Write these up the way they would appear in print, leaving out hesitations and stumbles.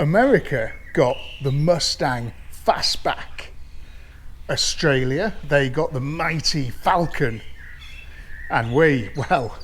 America got the Mustang Fastback. Australia, they got the mighty Falcon. And we, well,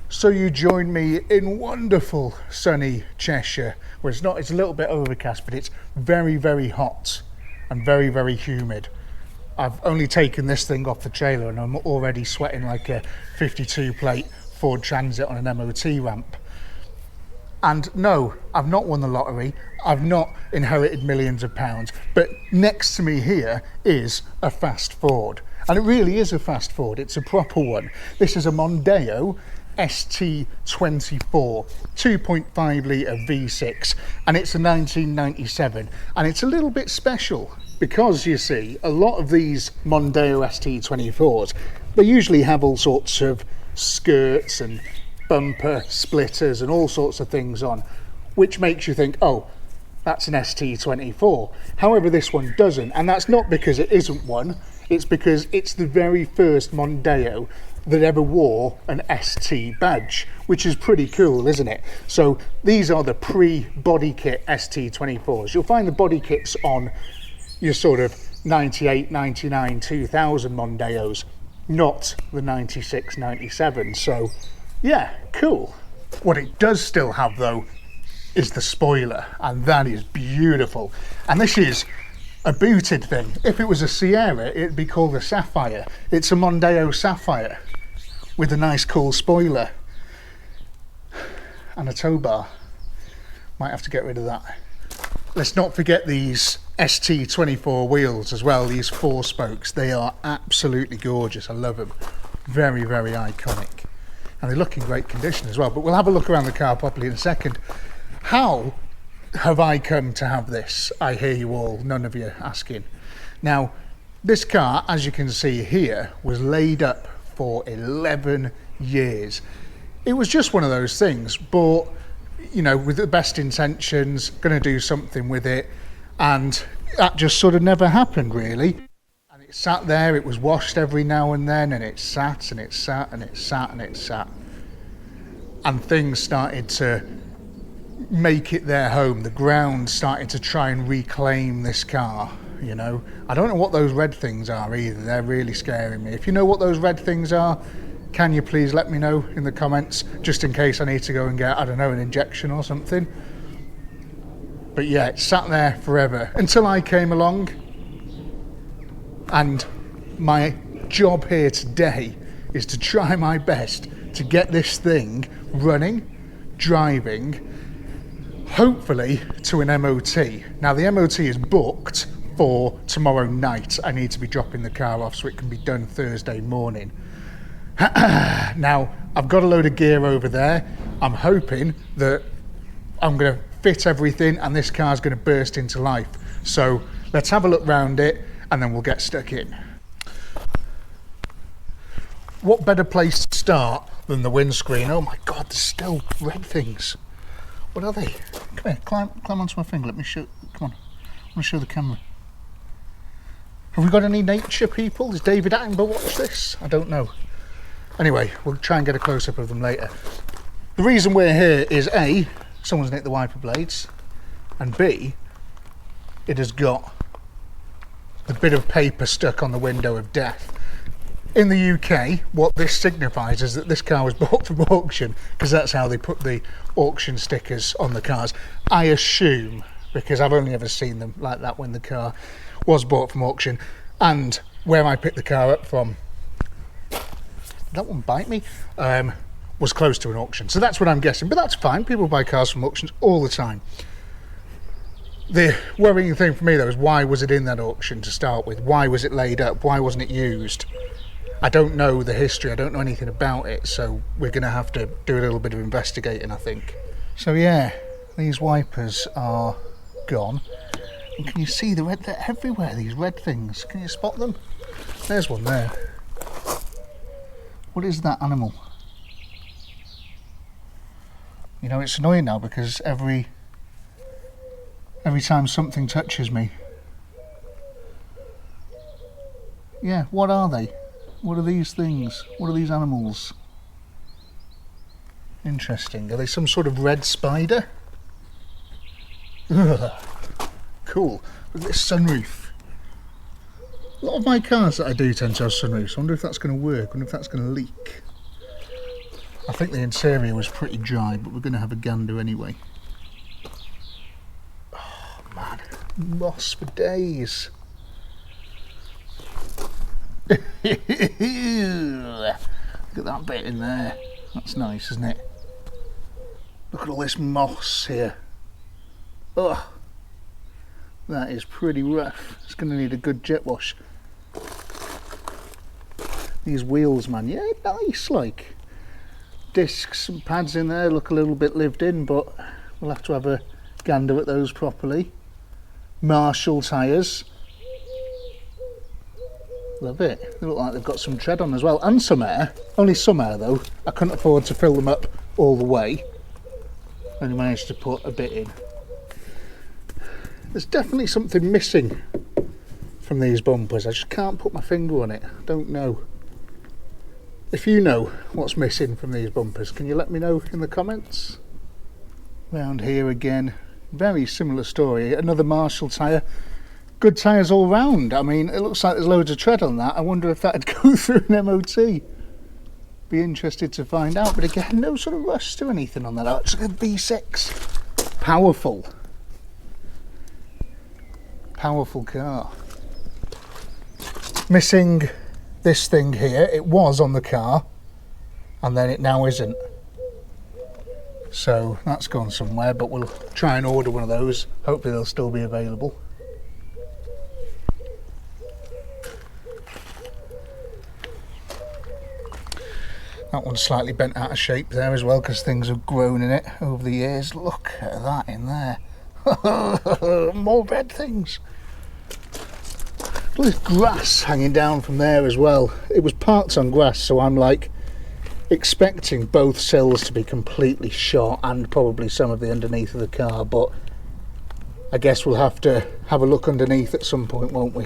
so you join me in wonderful sunny Cheshire, where it's a little bit overcast, but it's very, very hot and very, very humid. I've only taken this thing off the trailer and I'm already sweating like a 52 plate Ford Transit on an MOT ramp. And no, I've not won the lottery. I've not inherited millions of pounds, but next to me here is a fast Ford. And it really is a fast Ford. It's a proper one. This is a Mondeo ST24 2.5 litre V6, and it's a 1997, and it's a little bit special because you see a lot of these Mondeo ST24s, they usually have all sorts of skirts and bumper splitters and all sorts of things on, which makes you think, oh, that's an ST24. However, this one doesn't, and that's not because it isn't one, it's because it's the very first Mondeo that ever wore an ST badge, which is pretty cool, isn't it? So these are the pre-body kit ST24s. You'll find the body kits on your sort of 98, 99, 2000 Mondeos, not the 96, 97. So yeah, cool. What it does still have though is the spoiler, and that is beautiful. And this is a booted thing. If it was a Sierra, it'd be called a Sapphire. It's a Mondeo Sapphire with a nice cool spoiler and a tow bar. Might have to get rid of that. Let's not forget these ST24 wheels as well, these 4 spokes. They are absolutely gorgeous. I love them. Very, very iconic. And they look in great condition as well, but we'll have a look around the car properly in a second. How have I come to have this? I hear you all, none of you asking. Now, this car, as you can see here, was laid up for 11 years. It was just one of those things, bought, you know, with the best intentions, going to do something with it, and that just sort of never happened really. And it sat there, it was washed every now and then, and it sat and it sat and it sat and it sat, and things started to make it their home. The ground started to try and reclaim this car, you know. I don't know what those red things are either. They're really scaring me. If you know what those red things are, can you please let me know in the comments, just in case I need to go and get, I don't know, an injection or something. But yeah, it sat there forever until I came along, and my job here today is to try my best to get this thing running, driving, hopefully to an MOT. Now the MOT is booked for tomorrow night. I need to be dropping the car off so it can be done Thursday morning. Now I've got a load of gear over there. I'm hoping that I'm going to fit everything and this car's going to burst into life. So let's have a look round it and then we'll get stuck in. What better place to start than the windscreen? Oh my god, there's still red things. What are they? Come here, climb onto my finger. Let me show. Come on, I want to show the camera. Have we got any nature people? Does David Attenborough watch this? I don't know. Anyway, we'll try and get a close-up of them later. The reason we're here is A, someone's nicked the wiper blades, and B, it has got the bit of paper stuck on the window of death. In the UK, what this signifies is that this car was bought from auction, because that's how they put the auction stickers on the cars. I assume, because I've only ever seen them like that when the car was bought from auction. And where I picked the car up from, did that one bite me? was close to an auction. So that's what I'm guessing, but that's fine. People buy cars from auctions all the time. The worrying thing for me though is, why was it in that auction to start with? Why was it laid up? Why wasn't it used? I don't know the history, I don't know anything about it, so we're going to have to do a little bit of investigating, I think. So yeah, these wipers are gone. And can you see the red? They're everywhere, these red things. Can you spot them? There's one there. What is that animal? You know, it's annoying now because every time something touches me. Yeah, what are they? What are these things? What are these animals? Interesting. Are they some sort of red spider? Ugh. Cool. Look at this sunroof. A lot of my cars that I do tend to have sunroofs. I wonder if that's going to work. I wonder if that's going to leak. I think the interior was pretty dry, but we're going to have a gander anyway. Oh man, moss for days. Look at that bit in there. That's nice, isn't it? Look at all this moss here. Oh, that is pretty rough. It's going to need a good jet wash. These wheels, man, yeah, nice, like. Discs and pads in there look a little bit lived in, but we'll have to have a gander at those properly. Marshall tyres. Love it. They look like they've got some tread on as well, and some air. Only some air though. I couldn't afford to fill them up all the way. Only managed to put a bit in. There's definitely something missing from these bumpers. I just can't put my finger on it. I don't know. If you know what's missing from these bumpers, can you let me know in the comments? Round here again, very similar story. Another Marshall tyre. Good tyres all round. I mean, it looks like there's loads of tread on that. I wonder if that'd go through an MOT. Be interested to find out. But again, no sort of rust or anything on that. Oh, it's like a V6. Powerful. Powerful car. Missing this thing here. It was on the car and then it now isn't, so that's gone somewhere, but we'll try and order one of those. Hopefully they'll still be available. That one's slightly bent out of shape there as well because things have grown in it over the years. Look at that in there. More red things. There's grass hanging down from there as well. It was parked on grass, so I'm like expecting both sills to be completely shot and probably some of the underneath of the car, but I guess we'll have to have a look underneath at some point, won't we?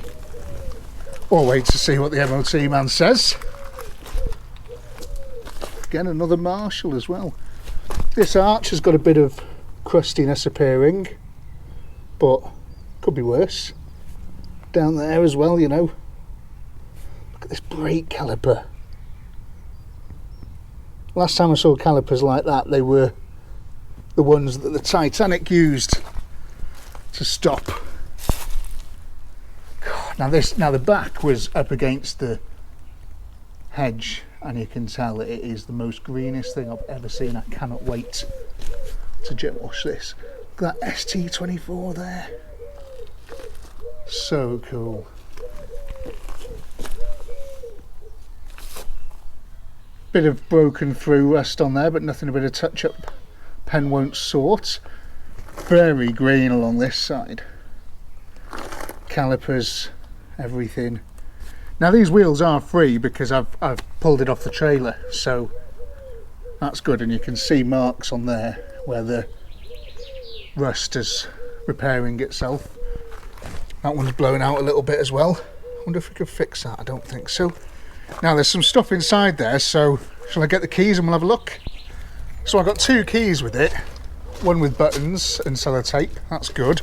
Or wait to see what the MOT man says. Again, another Marshall as well. This arch has got a bit of crustiness appearing, but could be worse. Down there as well, you know. Look at this brake caliper. Last time I saw calipers like that, they were the ones that the Titanic used to stop. God, now the back was up against the hedge, and you can tell it is the most greenest thing I've ever seen. I cannot wait to jet wash this. Look at that ST24 there. So cool. Bit of broken through rust on there, but nothing a bit of touch up pen won't sort. Very green along this side. Calipers, everything. Now these wheels are free because I've pulled it off the trailer, so that's good, and you can see marks on there where the rust is repairing itself. That one's blown out a little bit as well. I wonder if we could fix that. I don't think so. Now there's some stuff inside there, so shall I get the keys and we'll have a look? So I've got two keys with it. One with buttons and sellotape. That's good.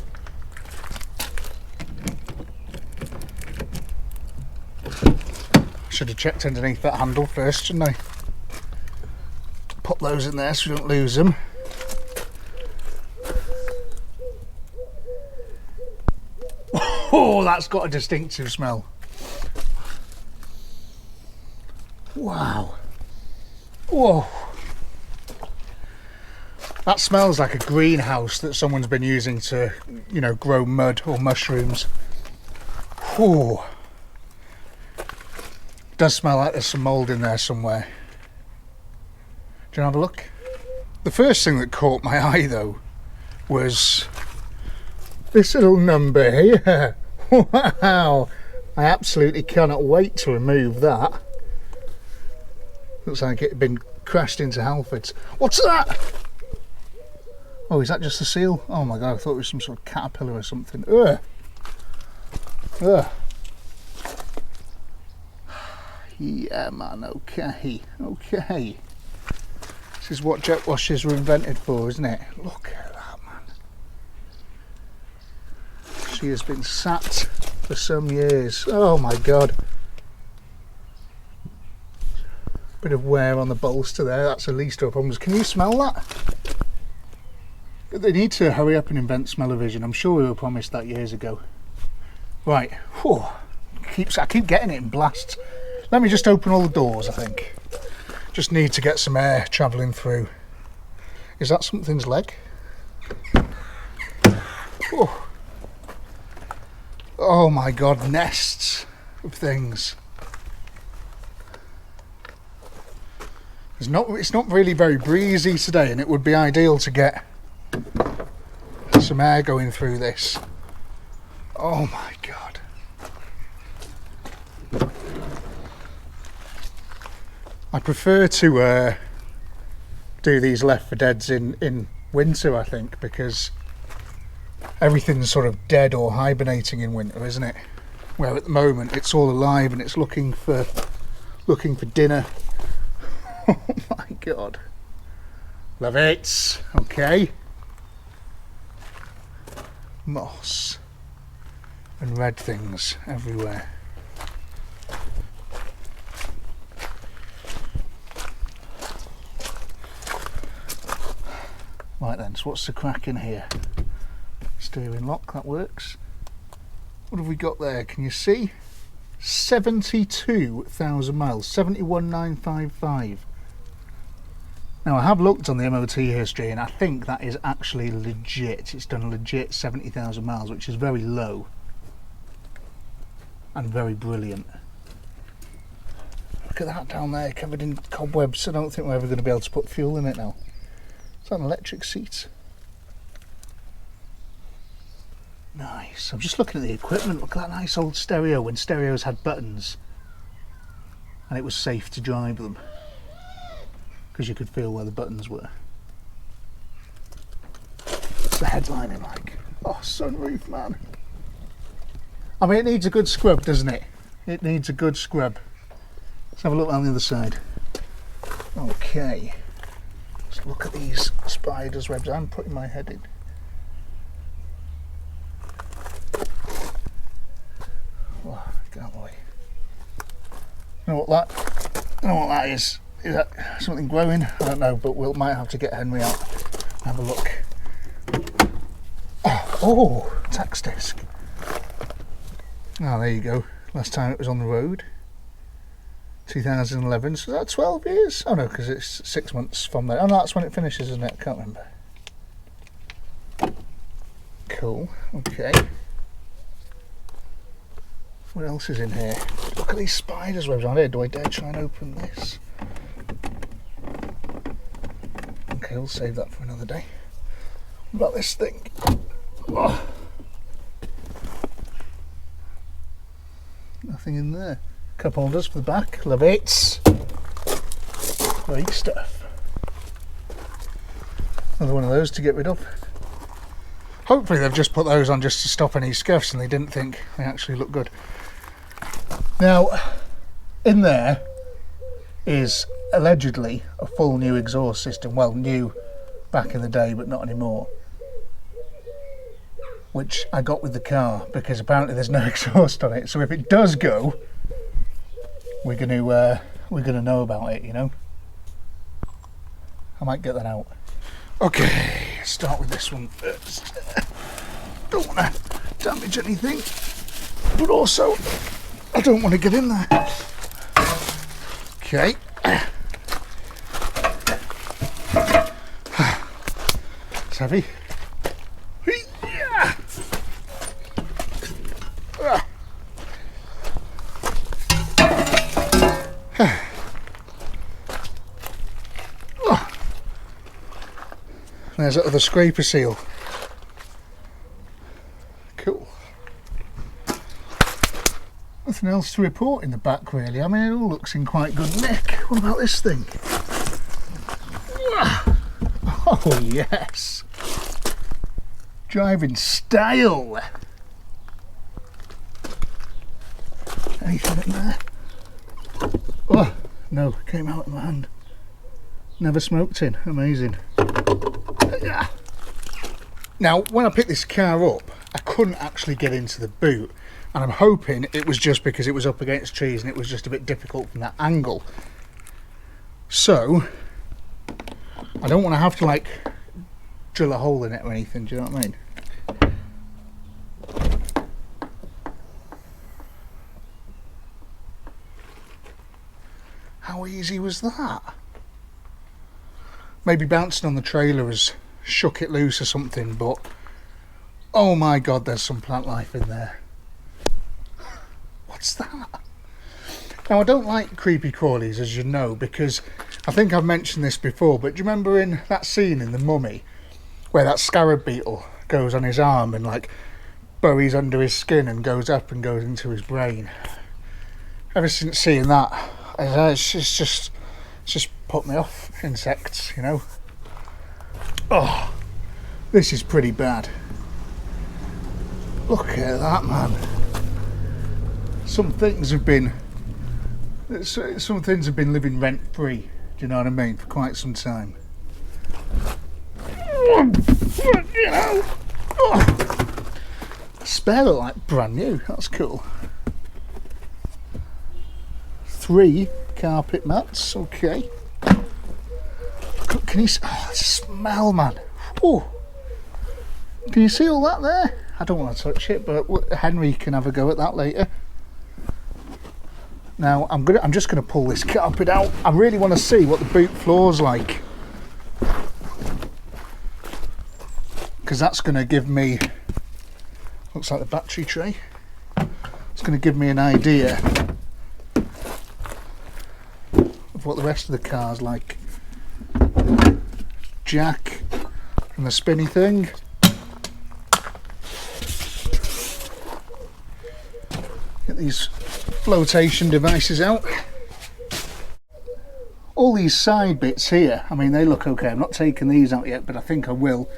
Should have checked underneath that handle first, shouldn't I? Pop those in there so we don't lose them. Oh, that's got a distinctive smell. Wow. Whoa. That smells like a greenhouse that someone's been using to, you know, grow mud or mushrooms. Whew. Does smell like there's some mould in there somewhere. Do you want to have a look? The first thing that caught my eye though was this little number here. Wow! I absolutely cannot wait to remove that. Looks like it had been crashed into Halfords. What's that? Oh, is that just a seal? Oh my god, I thought it was some sort of caterpillar or something. Ugh. Ugh. Yeah man, okay, okay. This is what jet washers were invented for, isn't it? Look at that, man. She has been sat for some years. Oh my god. Bit of wear on the bolster there, that's the least of problems. Can you smell that? They need to hurry up and invent smell-o-vision. I'm sure we were promised that years ago. Right, whew. I keep getting it in blasts. Let me just open all the doors, I think. Just need to get some air travelling through. Is that something's leg? Whew. Oh my god, nests of things. It's not really very breezy today, and it would be ideal to get some air going through this. Oh my god. I prefer to do these Left 4 Deads in winter, I think, because everything's sort of dead or hibernating in winter, isn't it? Where at the moment it's all alive and it's looking for dinner. Oh my god. Love it. Okay. Moss and red things everywhere. Right then, so what's the crack in here? Steering lock, that works. What have we got there? Can you see? 72,000 miles, 71,955. Now I have looked on the MOT history and I think that is actually legit. It's done a legit 70,000 miles, which is very low and very brilliant. Look at that down there, covered in cobwebs. I don't think we're ever going to be able to put fuel in it now. Is that an electric seat? Nice. I'm just looking at the equipment. Look at that nice old stereo when stereos had buttons and it was safe to drive them because you could feel where the buttons were. What's the headlining like? Oh, sunroof, man. I mean, it needs a good scrub, doesn't it? It needs a good scrub. Let's have a look on the other side. Okay. Let's look at these spiders' webs. I'm putting my head in. Oh, can't wait. You know what that is? Is that something growing? I don't know, but we might have to get Henry out and have a look. Oh, tax disc. Oh, there you go. Last time it was on the road. 2011, so that's 12 years? Oh no, because it's 6 months from there. Oh no, that's when it finishes, isn't it? I can't remember. Cool, okay. What else is in here? Look at these spiders' webs on here. Do I dare try and open this? Okay, we'll save that for another day. What about this thing? Oh. Nothing in there. Cup holders for the back. Love it. Great stuff. Another one of those to get rid of. Hopefully they've just put those on just to stop any scuffs and they didn't think they actually look good. Now, in there is allegedly a full new exhaust system. Well, new back in the day, but not anymore. Which I got with the car because apparently there's no exhaust on it. So if it does go, we're gonna know about it, you know. I might get that out. Okay, start with this one first. Don't want to damage anything, but also I don't want to get in there. Okay. that's heavy. Yeah. There's that other scraper seal. Cool. Nothing else to report in the back really. I mean, it all looks in quite good nick. What about this thing? Oh yes. Driving style. Anything in there? Oh no, came out in my hand. Never smoked in. Amazing. Now, when I picked this car up, I couldn't actually get into the boot, and I'm hoping it was just because it was up against trees and it was just a bit difficult from that angle. So, I don't want to have to like drill a hole in it or anything, do you know what I mean? How easy was that? Maybe bouncing on the trailer has shook it loose or something, but oh my god, there's some plant life in there. What's that? Now, I don't like creepy crawlies, as you know, because I think I've mentioned this before, but do you remember in that scene in The Mummy where that scarab beetle goes on his arm and like buries under his skin and goes up and goes into his brain? Ever since seeing that, it's just put me off insects, you know. Oh, this is pretty bad. Look at that, man. Some things have been living rent free, do you know what I mean, for quite some time. You know, spare look like brand new. That's cool. 3 carpet mats. Okay. Can you? Oh, the smell, man. Oh, can you see all that there? I don't want to touch it, but Henry can have a go at that later. Now I'm just gonna pull this carpet out. I really want to see what the boot floor's like, because that's going to give me, looks like the battery tray. It's going to give me an idea of what the rest of the car's like. Jack and the spinny thing. Get these flotation devices out. All these side bits here, I mean, they look okay. I'm not taking these out yet, but I think I will.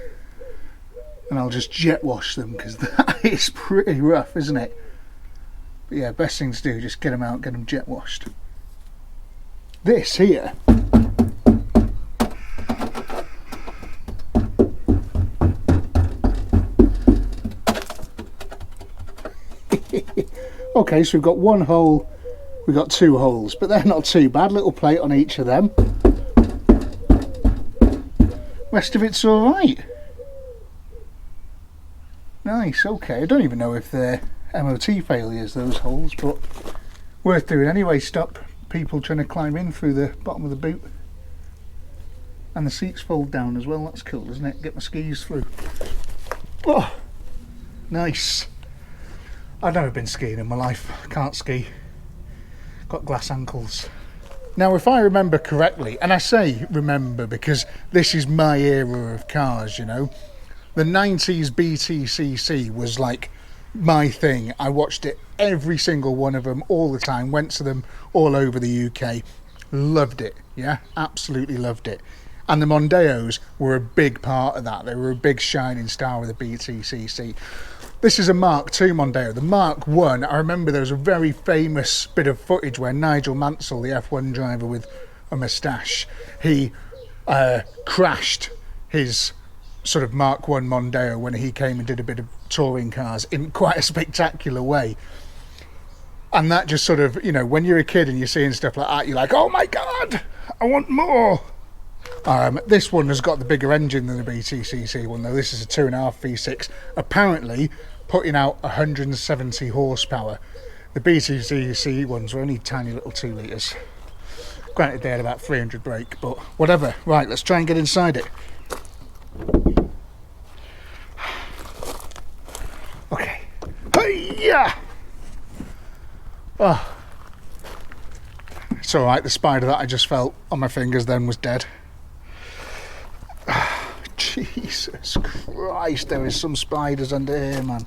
And I'll just jet wash them, because that is pretty rough, isn't it? But yeah, best thing to do, just get them out, get them jet washed. This here, okay, so we've got one hole, we've got 2 holes, but they're not too bad. Little plate on each of them. Rest of it's all right. Nice, okay. I don't even know if they're MOT failures, those holes, but worth doing anyway. Stop people trying to climb in through the bottom of the boot. And the seats fold down as well. That's cool, isn't it? Get my skis through. Oh, nice. I've never been skiing in my life. I can't ski. Got glass ankles. Now, if I remember correctly, and I say remember because this is my era of cars, you know, the 90s BTCC was like my thing. I watched it, every single one of them, all the time. Went to them all over the UK. Loved it, yeah, absolutely loved it. And the Mondeos were a big part of that. They were a big shining star with the BTCC. This is a Mark II Mondeo. The Mark I, I remember there was a very famous bit of footage where Nigel Mansell, the F1 driver with a moustache, he crashed his sort of Mark I Mondeo when he came and did a bit of touring cars in quite a spectacular way. And that just sort of, you know, when you're a kid and you're seeing stuff like that, you're like, oh my God, I want more. This one has got the bigger engine than the BTCC one, though. This is a 2.5 V6, apparently putting out 170 horsepower. The BTCC ones were only tiny little 2 litres. Granted, they had about 300 brake, but whatever. Right, let's try and get inside it. Yeah. Oh. It's all right. The spider that I just felt on my fingers then was dead. Jesus Christ, there is some spiders under here, man.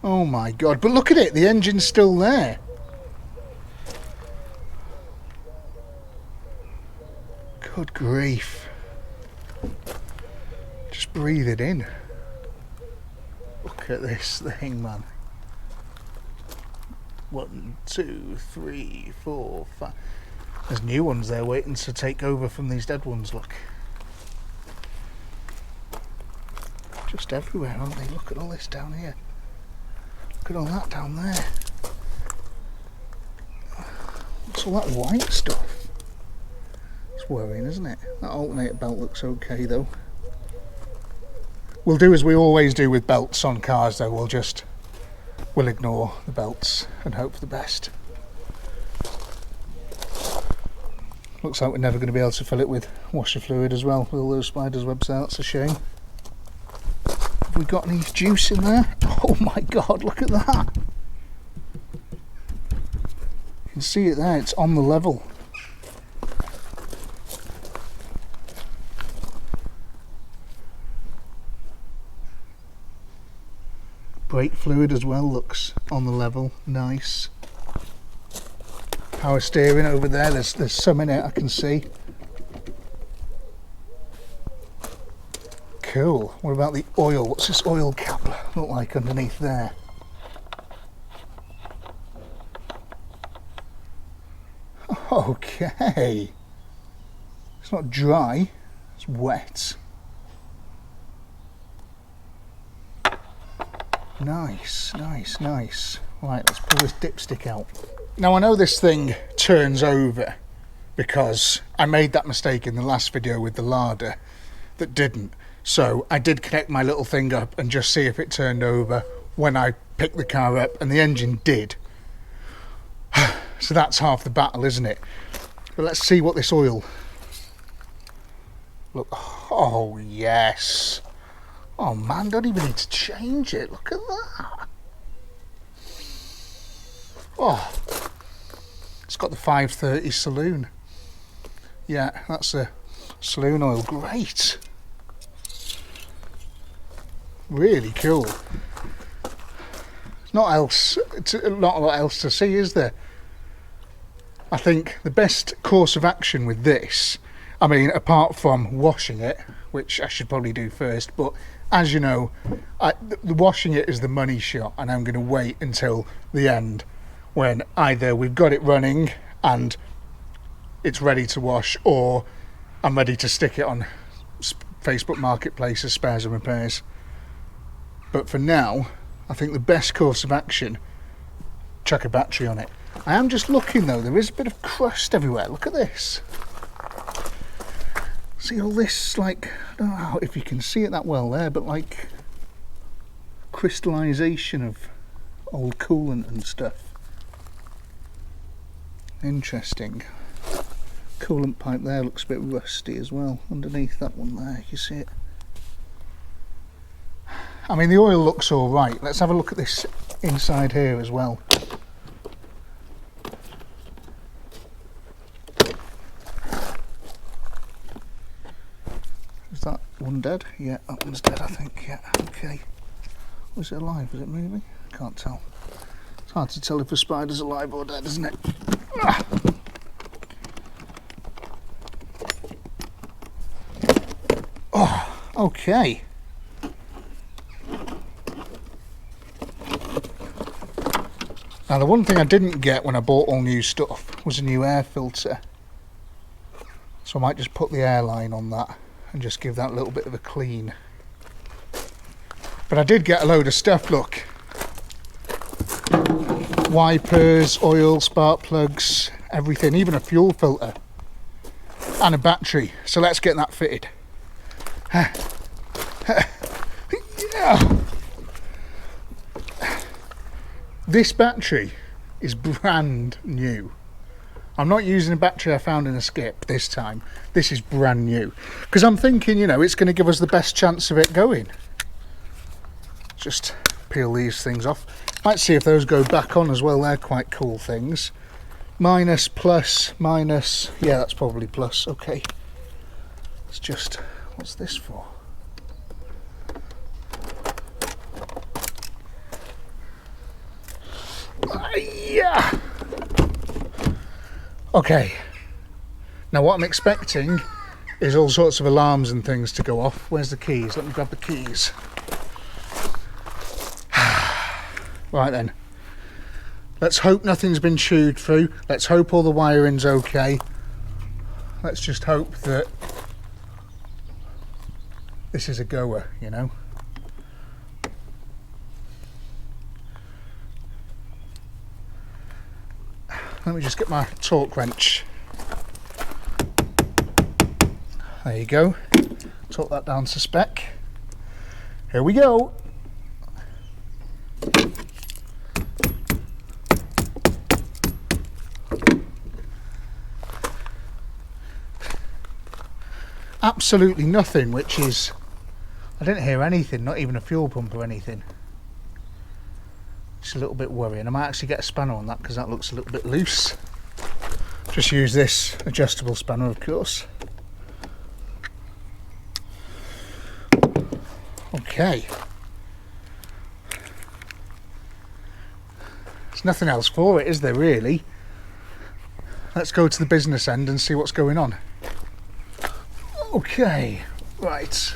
Oh my God, but look at it, the engine's still there. Good grief. Just breathe it in. Look at this thing, man. 1, 2, 3, 4, 5. There's new ones there waiting to take over from these dead ones, look. Just everywhere, aren't they? Look at all this down here. Look at all that down there. What's all that white stuff? It's worrying, isn't it? That alternator belt looks okay though. We'll do as we always do with belts on cars though, we'll ignore the belts and hope for the best. Looks like we're never going to be able to fill it with washer fluid as well, with all those spiders' webs out. That's a shame. Have we got any juice in there? Oh my God, look at that. You can see it there, it's on the level. Brake fluid as well looks on the level, nice. Power steering over there, there's some in it I can see. Cool. What about the oil? What's this oil cap look like underneath there? Okay. It's not dry, it's wet. Nice, nice, nice. Right, let's pull this dipstick out. Now I know this thing turns over because I made that mistake in the last video with the larder that didn't. So I did connect my little thing up and just see if it turned over when I picked the car up, and the engine did. So that's half the battle, isn't it? But let's see what this oil... Look, oh yes. Oh man, don't even need to change it. Look at that. Oh, it's got the 530 saloon. Yeah, that's a saloon oil. Great. Really cool. Not a lot else to see, is there? I think the best course of action with this, I mean, apart from washing it, which I should probably do first, but as you know, the washing it is the money shot, and I'm going to wait until the end when either we've got it running and it's ready to wash, or I'm ready to stick it on Facebook Marketplace as spares and repairs. But for now, I think the best course of action, chuck a battery on it. I am just looking though, there is a bit of crust everywhere. Look at this. See all this, like, I don't know if you can see it that well there, but like crystallization of old coolant and stuff. Interesting. Coolant pipe there looks a bit rusty as well, underneath that one there, you see it. I mean, the oil looks all right. Let's have a look at this inside here as well. Is that one dead? Yeah, that one's dead, I think. Yeah, okay. Was it alive? Is it moving? Can't tell. It's hard to tell if a spider's alive or dead, isn't it? Ah. Oh, okay. Now the one thing I didn't get when I bought all new stuff was a new air filter. So I might just put the air line on that and just give that a little bit of a clean. But I did get a load of stuff, look. Wipers, oil, spark plugs, everything, even a fuel filter. And a battery. So let's get that fitted. Yeah. This battery is brand new. I'm not using a battery I found in a skip this time. This is brand new. Because I'm thinking, you know, it's going to give us the best chance of it going. Just peel these things off. Might see if those go back on as well. They're quite cool things. Minus, plus, minus. Yeah, that's probably plus. Okay. It's just, what's this for? Yeah. Okay. Now what I'm expecting is all sorts of alarms and things to go off. Where's the keys? Let me grab the keys. Right then. Let's hope nothing's been chewed through. Let's hope all the wiring's okay. Let's just hope that this is a goer, you know. Let me just get my torque wrench. There you go. Torque that down to spec. Here we go. Absolutely nothing, which is, I didn't hear anything, not even a fuel pump or anything. It's a little bit worrying. I might actually get a spanner on that because that looks a little bit loose. Just use this adjustable spanner, of course. Okay. There's nothing else for it, is there really? Let's go to the business end and see what's going on. Okay, right.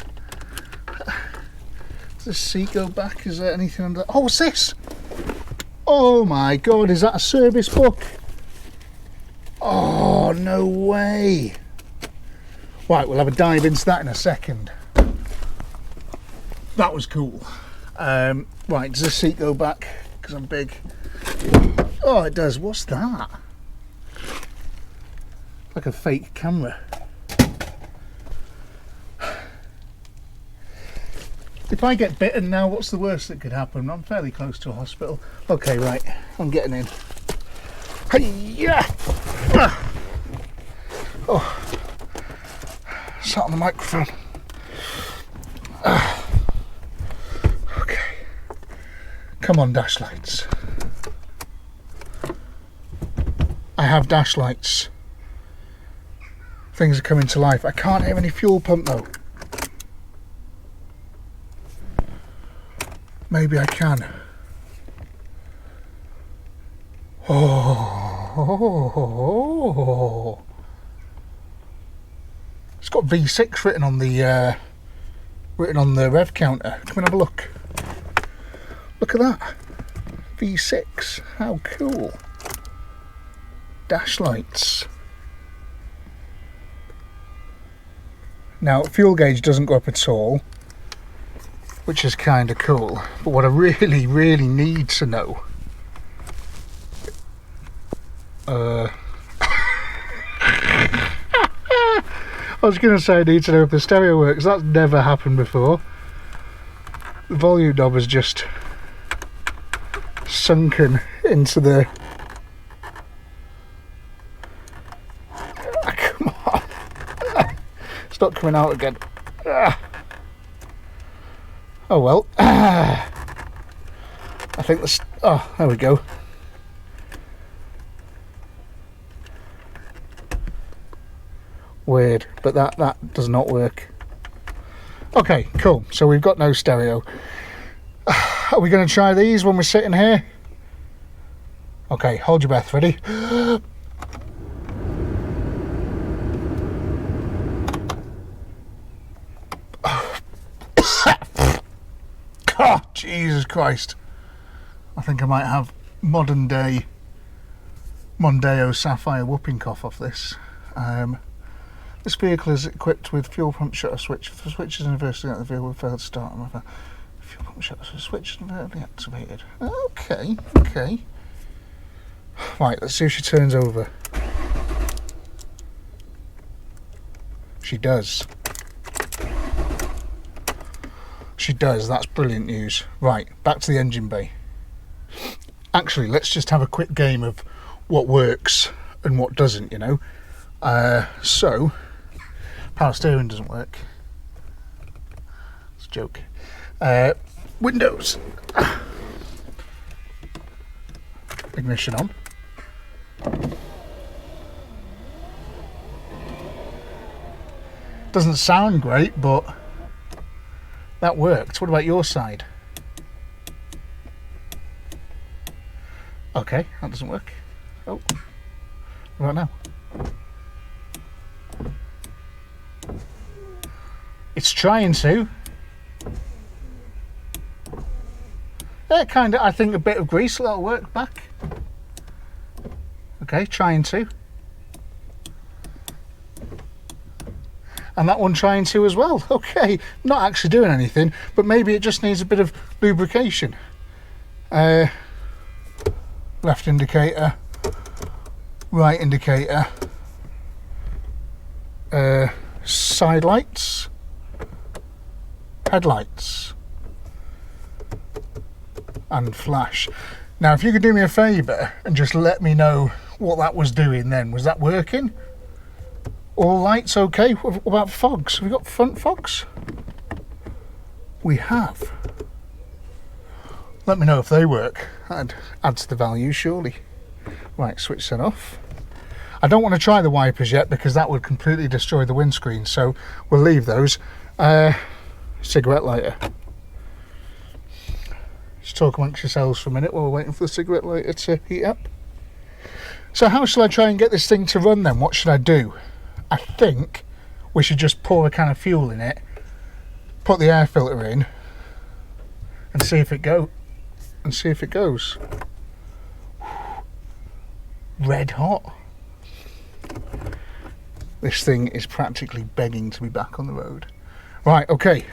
Does the seat go back? Is there anything under? Oh, what's this? Oh my god, is that a service book? Oh, no way. Right, we'll have a dive into that in a second. That was cool. Right, does the seat go back? Because I'm big. Oh, it does. What's that? Like a fake camera. If I get bitten now, what's the worst that could happen? I'm fairly close to a hospital. Okay, right, I'm getting in. Hey-ya! Oh, sat on the microphone. Okay, come on, dash lights. I have dash lights. Things are coming to life. I can't have any fuel pump though. Maybe I can. Oh, it's got V6 written on the rev counter. Come and have a look. Look at that. V6. How cool. Dash lights. Now, fuel gauge doesn't go up at all, which is kind of cool. But what I really, really need to know, I was going to say I need to know if the stereo works. That's never happened before. The volume knob is just sunken into the... Come on. It's not coming out again. Oh well. I think this... Oh, there we go. Weird, but that does not work. Okay, cool. So we've got no stereo. Are we going to try these when we're sitting here? Okay, hold your breath. Ready? Oh, Jesus Christ. I think I might have modern day Mondeo Sapphire whooping cough off this. This vehicle is equipped with fuel pump shutter switch. If the switch is inversely activated, the vehicle will fail to start. Fuel pump shutter switch is inversely activated. Okay, okay. Right, let's see if she turns over. She does. She does, that's brilliant news. Right, back to the engine bay. Actually, let's just have a quick game of what works and what doesn't, you know. So, power steering doesn't work. It's a joke. Windows. ignition on. Doesn't sound great, but that worked. What about your side? Okay, that doesn't work. Oh, what about now? It's trying to. Yeah, kind of. I think a bit of grease, that'll work back. Okay, trying to. And that one trying to as well. Okay, not actually doing anything, but maybe it just needs a bit of lubrication. Left indicator, right indicator, side lights, headlights, and flash. Now, if you could do me a favour and just let me know what that was doing then. Was that working? All lights okay? What about fogs? Have we got front fogs? We have. Let me know if they work. That adds to the value, surely. Right, switch that off. I don't want to try the wipers yet because that would completely destroy the windscreen, so we'll leave those. Cigarette lighter. Just talk amongst yourselves for a minute while we're waiting for the cigarette lighter to heat up. So how shall I try and get this thing to run then? What should I do? I think we should just pour a can of fuel in it, put the air filter in, and see if it goes. Red hot. This thing is practically begging to be back on the road. Right, okay.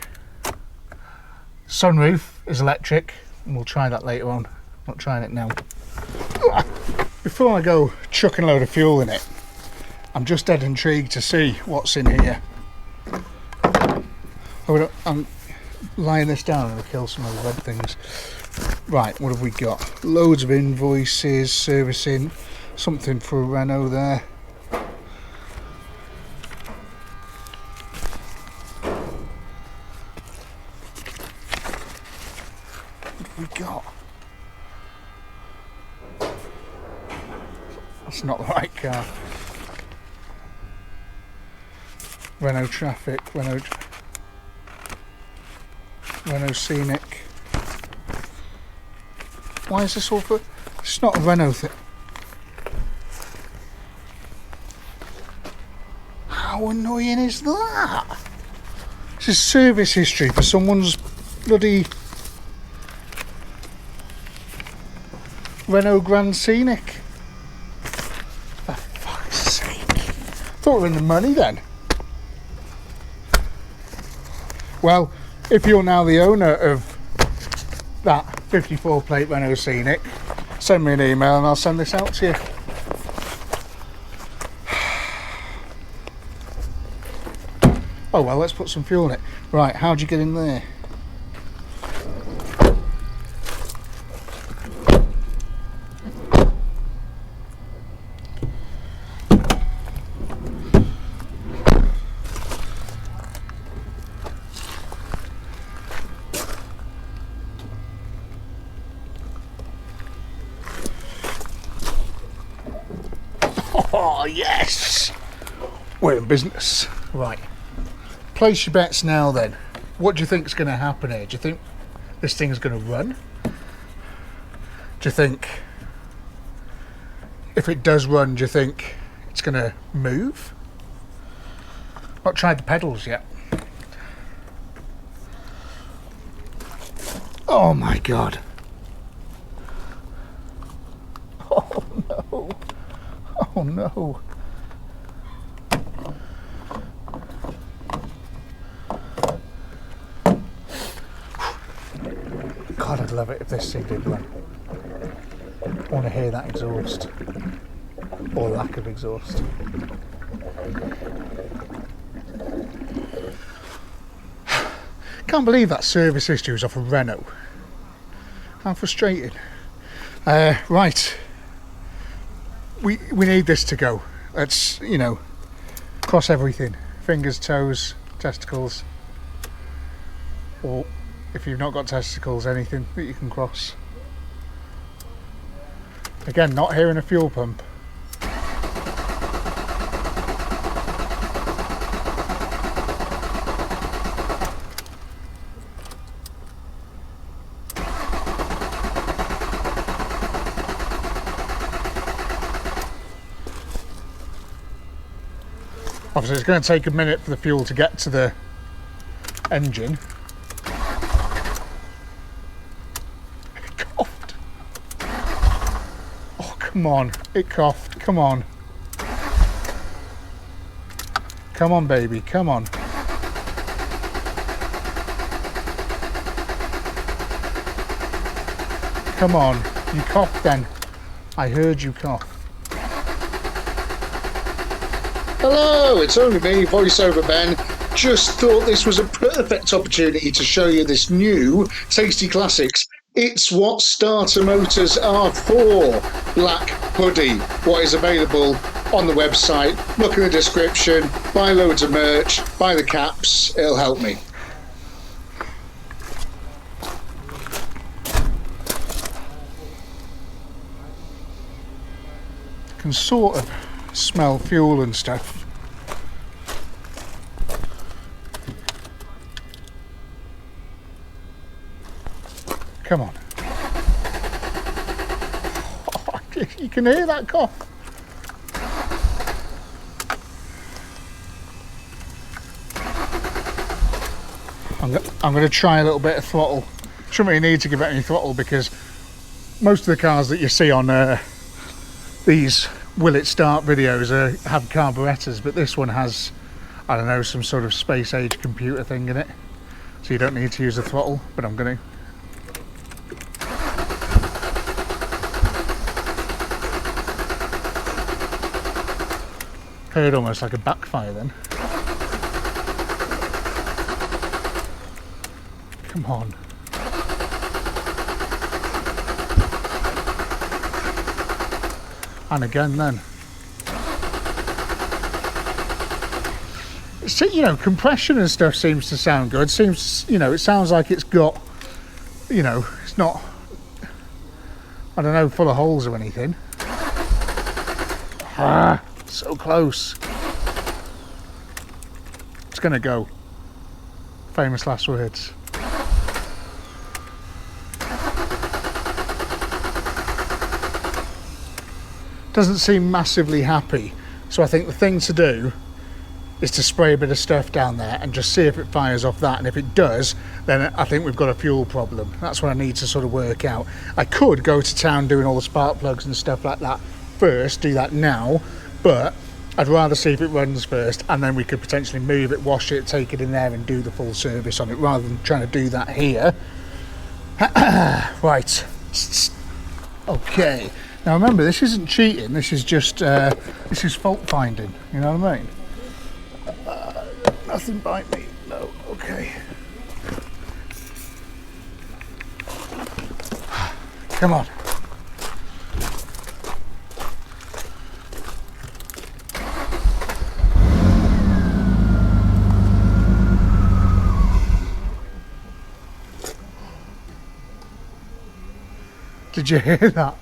Sunroof is electric, and we'll try that later on. I'm not trying it now. Before I go chucking a load of fuel in it, I'm just dead intrigued to see what's in here. I'm laying this down and I'll kill some of the red things. Right, what have we got? Loads of invoices, servicing, something for a Renault there. What have we got? That's not the right car. Renault Traffic, Renault Scenic. Why is this all for? It's not a Renault thing. How annoying is that? This is service history for someone's bloody Renault Grand Scenic. For fuck's sake. Thought we were in the money then. Well, if you're now the owner of that 54 plate Renault Scenic, send me an email and I'll send this out to you. Oh well, let's put some fuel in it. Right, how'd you get in there? Oh yes! We're in business. Right. Place your bets now then. What do you think is going to happen here? Do you think this thing's going to run? Do you think if it does run, do you think it's going to move? Not tried the pedals yet. Oh my god. Oh no. Oh no. God, I'd love it if this thing did run. I want to hear that exhaust. Or lack of exhaust. Can't believe that service history was off a Renault. How frustrating. Right. We need this to go. Let's, you know, cross everything. Fingers, toes, testicles. Or if you've not got testicles, anything that you can cross. Again, not hearing a fuel pump. Obviously it's going to take a minute for the fuel to get to the engine. It coughed. Oh, come on. It coughed. Come on. Come on, baby. Come on. Come on. You coughed then. I heard you cough. Hello, it's only me, voiceover Ben. Just thought this was a perfect opportunity to show you this new Tasty Classics. It's what starter motors are for. Black hoodie. What is available on the website. Look in the description. Buy loads of merch. Buy the caps. It'll help me. Can sort of smell fuel and stuff. Come on. Oh, you can hear that cough. I'm going to try a little bit of throttle. Shouldn't really need to give it any throttle because most of the cars that you see on these will it start videos have carburetors, but this one has, I don't know, some sort of space age computer thing in it, so you don't need to use a throttle, but I'm going to. Heard almost like a backfire then. Come on. And again then. So, you know, compression and stuff seems to sound good. Seems, you know, it sounds like it's got, you know, it's not, I don't know, full of holes or anything. Ah, so close. It's gonna go. Famous last words. Doesn't seem massively happy, so I think the thing to do is to spray a bit of stuff down there and just see if it fires off that, and if it does, then I think we've got a fuel problem. That's what I need to sort of work out. I could go to town doing all the spark plugs and stuff like that first, do that now, but I'd rather see if it runs first, and then we could potentially move it, wash it, take it in there and do the full service on it, rather than trying to do that here. Right, okay. Now remember, this isn't cheating, this is just, this is fault finding, you know what I mean? Nothing bite me, no, okay. Come on. Did you hear that?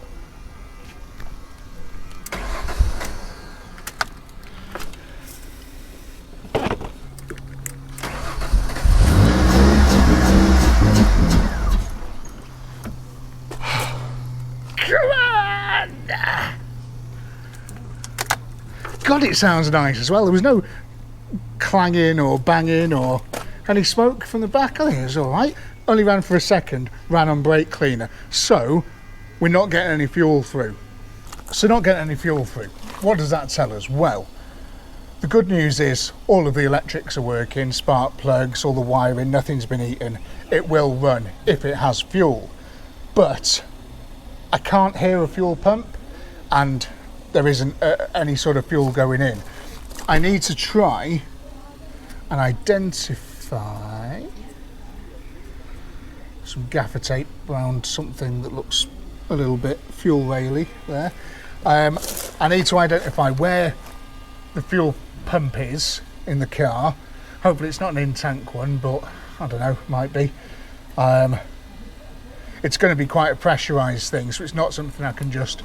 God, it sounds nice as well. There was no clanging or banging or any smoke from the back. I think it was all right. Only ran for a second, ran on brake cleaner. So we're not getting any fuel through. What does that tell us? Well, the good news is all of the electrics are working, spark plugs, all the wiring, nothing's been eaten. It will run if it has fuel. But I can't hear a fuel pump and there isn't any sort of fuel going in. I need to try and identify some gaffer tape around something that looks a little bit fuel raily there. I need to identify where the fuel pump is in the car. Hopefully it's not an in-tank one, but I don't know, might be. It's going to be quite a pressurised thing, so it's not something I can just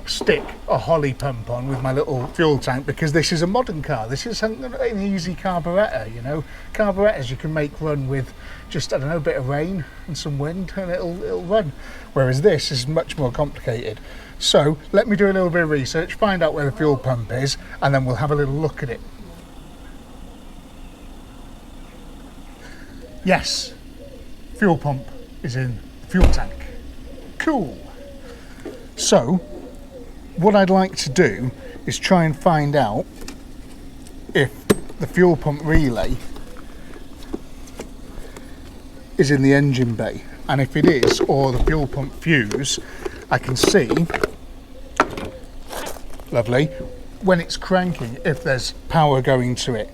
stick a holly pump on with my little fuel tank, because this is a modern car. This is an easy carburettor, you know. Carburettors you can make run with just, I don't know, a bit of rain and some wind and it'll run. Whereas this is much more complicated. So let me do a little bit of research, find out where the fuel pump is, and then we'll have a little look at it. Yes, fuel pump is in the fuel tank. Cool. So what I'd like to do is try and find out if the fuel pump relay is in the engine bay, and if it is, or the fuel pump fuse, I can see, lovely, when it's cranking, if there's power going to it.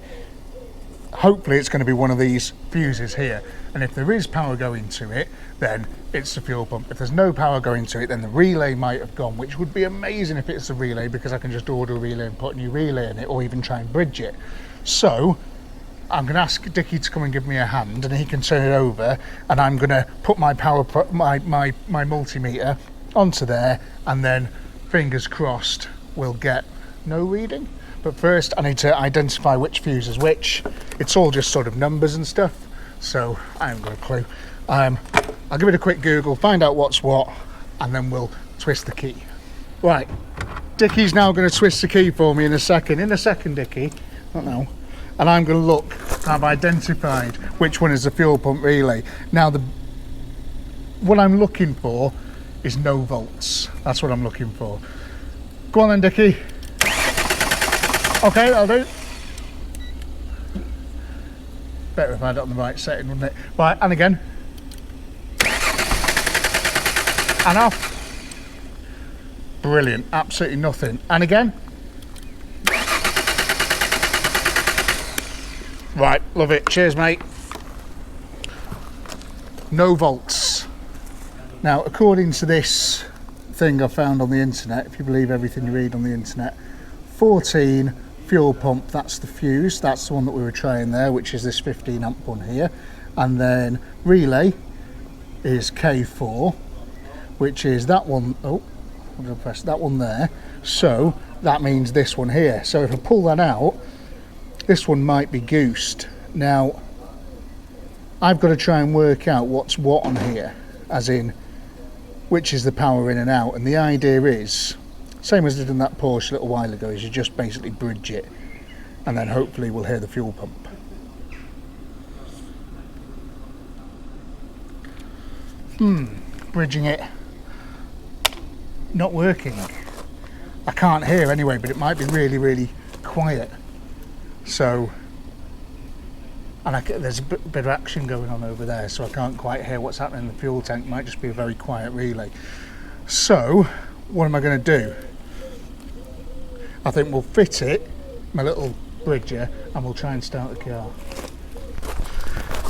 Hopefully it's going to be one of these fuses here, and if there is power going to it, then it's the fuel pump. If there's no power going to it, then the relay might have gone, which would be amazing if it's the relay, because I can just order a relay and put a new relay in it, or even try and bridge it. So I'm going to ask Dickie to come and give me a hand, and he can turn it over, and I'm going to put my my multimeter onto there, and then fingers crossed we'll get no reading. But first I need to identify which fuse is which. It's all just sort of numbers and stuff, so I haven't got a clue. I'll give it a quick Google, find out what's what, and then we'll twist the key. Right, Dickie's now going to twist the key for me in a second. In a second, Dickie, not now. And I'm going to look. I've identified which one is the fuel pump relay. Now, what I'm looking for is no volts. That's what I'm looking for. Go on then, Dickie. Okay, I'll do. Better if I had it on the right setting, wouldn't it? Right, and again. And off. Brilliant, absolutely nothing. And again. Right, love it. Cheers, mate. No volts. Now, according to this thing I found on the internet, if you believe everything you read on the internet, 14 fuel pump, that's the fuse, that's the one that we were trying there, which is this 15 amp one here. And then relay is K4, which is that one. Oh, I'm going to press that one there. So that means this one here. So if I pull that out, this one might be goosed. Now, I've got to try and work out what's what on here, as in which is the power in and out. And the idea is, same as I did in that Porsche a little while ago, is you just basically bridge it, and then hopefully we'll hear the fuel pump. Bridging it. Not working. I can't hear anyway, but it might be really, really quiet. So, and there's a bit of action going on over there, so I can't quite hear what's happening in the fuel tank. It might just be a very quiet relay. So, what am I going to do? I think we'll fit it, my little bridger, and we'll try and start the car.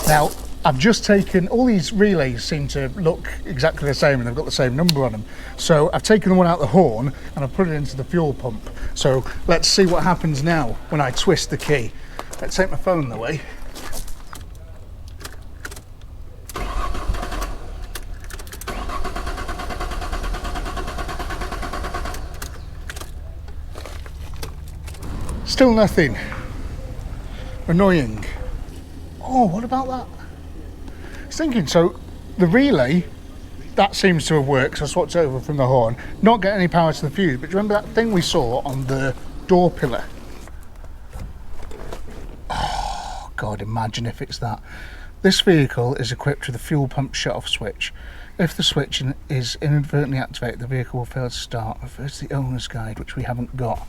Now, I've just taken, all these relays seem to look exactly the same, and they've got the same number on them. So I've taken one out the horn and I've put it into the fuel pump. So let's see what happens now when I twist the key. Let's take my phone away. Still nothing. Annoying. Oh, what about that? I was thinking, so the relay, that seems to have worked, so I swapped it over from the horn. Not getting any power to the fuse, but do you remember that thing we saw on the door pillar? Oh, God, imagine if it's that. This vehicle is equipped with a fuel pump shut-off switch. If the switch is inadvertently activated, the vehicle will fail to start. Refer to the owner's guide, which we haven't got.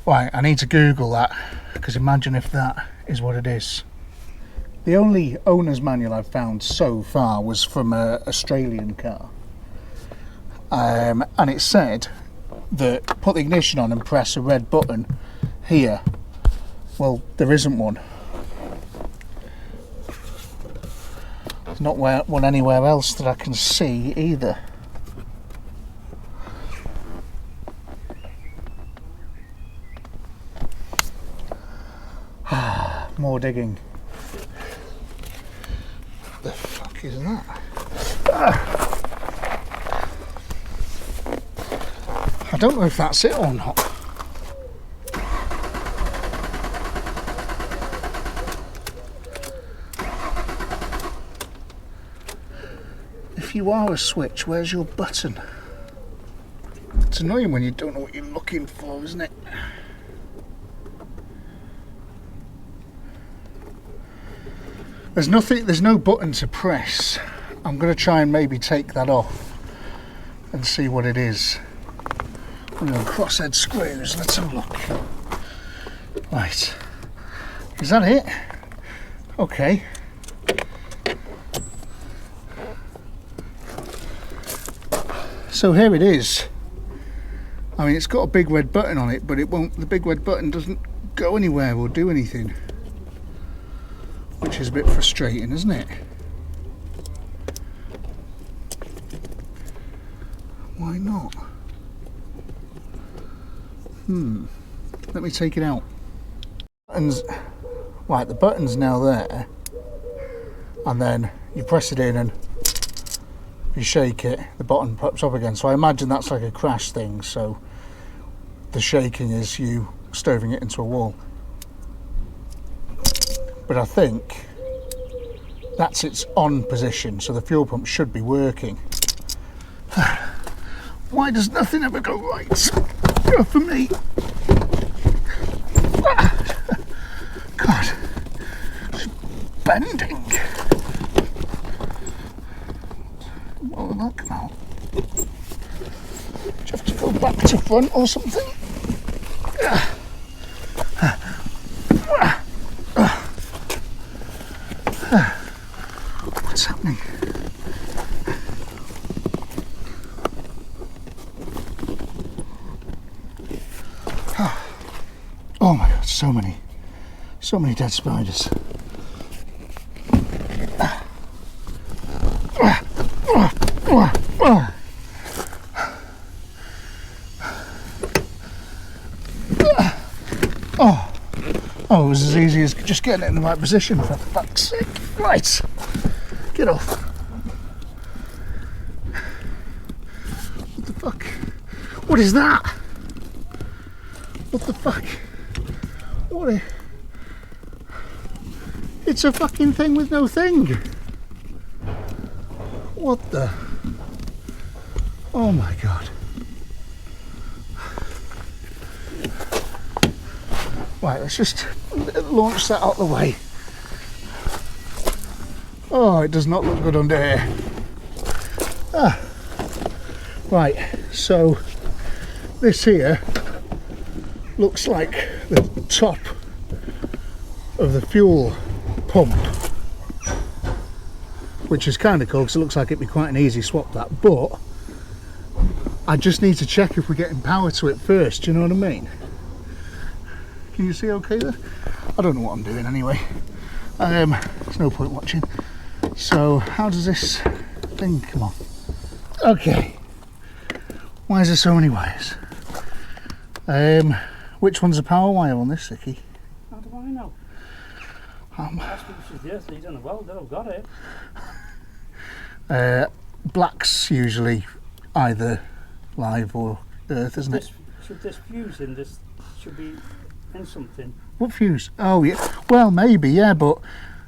Right, I need to Google that, because imagine if that is what it is. The only owner's manual I've found so far was from an Australian car. And it said that put the ignition on and press a red button here. Well, there isn't one. There's not one anywhere else that I can see either. More digging. What the fuck is that? don't know if that's it or not. If you are a switch, where's your button? It's annoying when you don't know what you're looking for, isn't it? There's no button to press. I'm going to try and maybe take that off and see what it is. We're on crosshead screws, let's have a look. Right, is that it? Okay. So here it is. I mean, it's got a big red button on it, but it won't. The big red button doesn't go anywhere or do anything, which is a bit frustrating, isn't it? Why not? Let me take it out. Buttons, right, the button's now there, and then you press it in and you shake it, the button pops up again. So I imagine that's like a crash thing, so the shaking is you stoving it into a wall. But I think that's its on position, so the fuel pump should be working. Why does nothing ever go right? Go for me. God, it's bending. What will that come out? Do you have to go back to front or something? What's happening? Oh my God, so many dead spiders. Oh, it was as easy as just getting it in the right position, for fuck's sake. Right, get off. What the fuck? What is that? What the fuck? What it's a fucking thing with no thing. What the? Oh my God. Right, let's just launch that out the way. Oh, it does not look good under here. Right, so this here looks like the top of the fuel pump, which is kind of cool because it looks like it'd be quite an easy swap, that, but I just need to check if we're getting power to it first, do you know what I mean? Can you see okay there? I don't know what I'm doing anyway. There's no point watching. So how does this thing come on? Okay. Why is there so many wires? Which one's the power wire on this, Sicky? How do I know? That's because the earth leads on the welder, I've got it. Black's usually either live or earth, isn't it? Should this fuse in this, should be in something? What fuse? Oh yeah, well maybe, yeah, but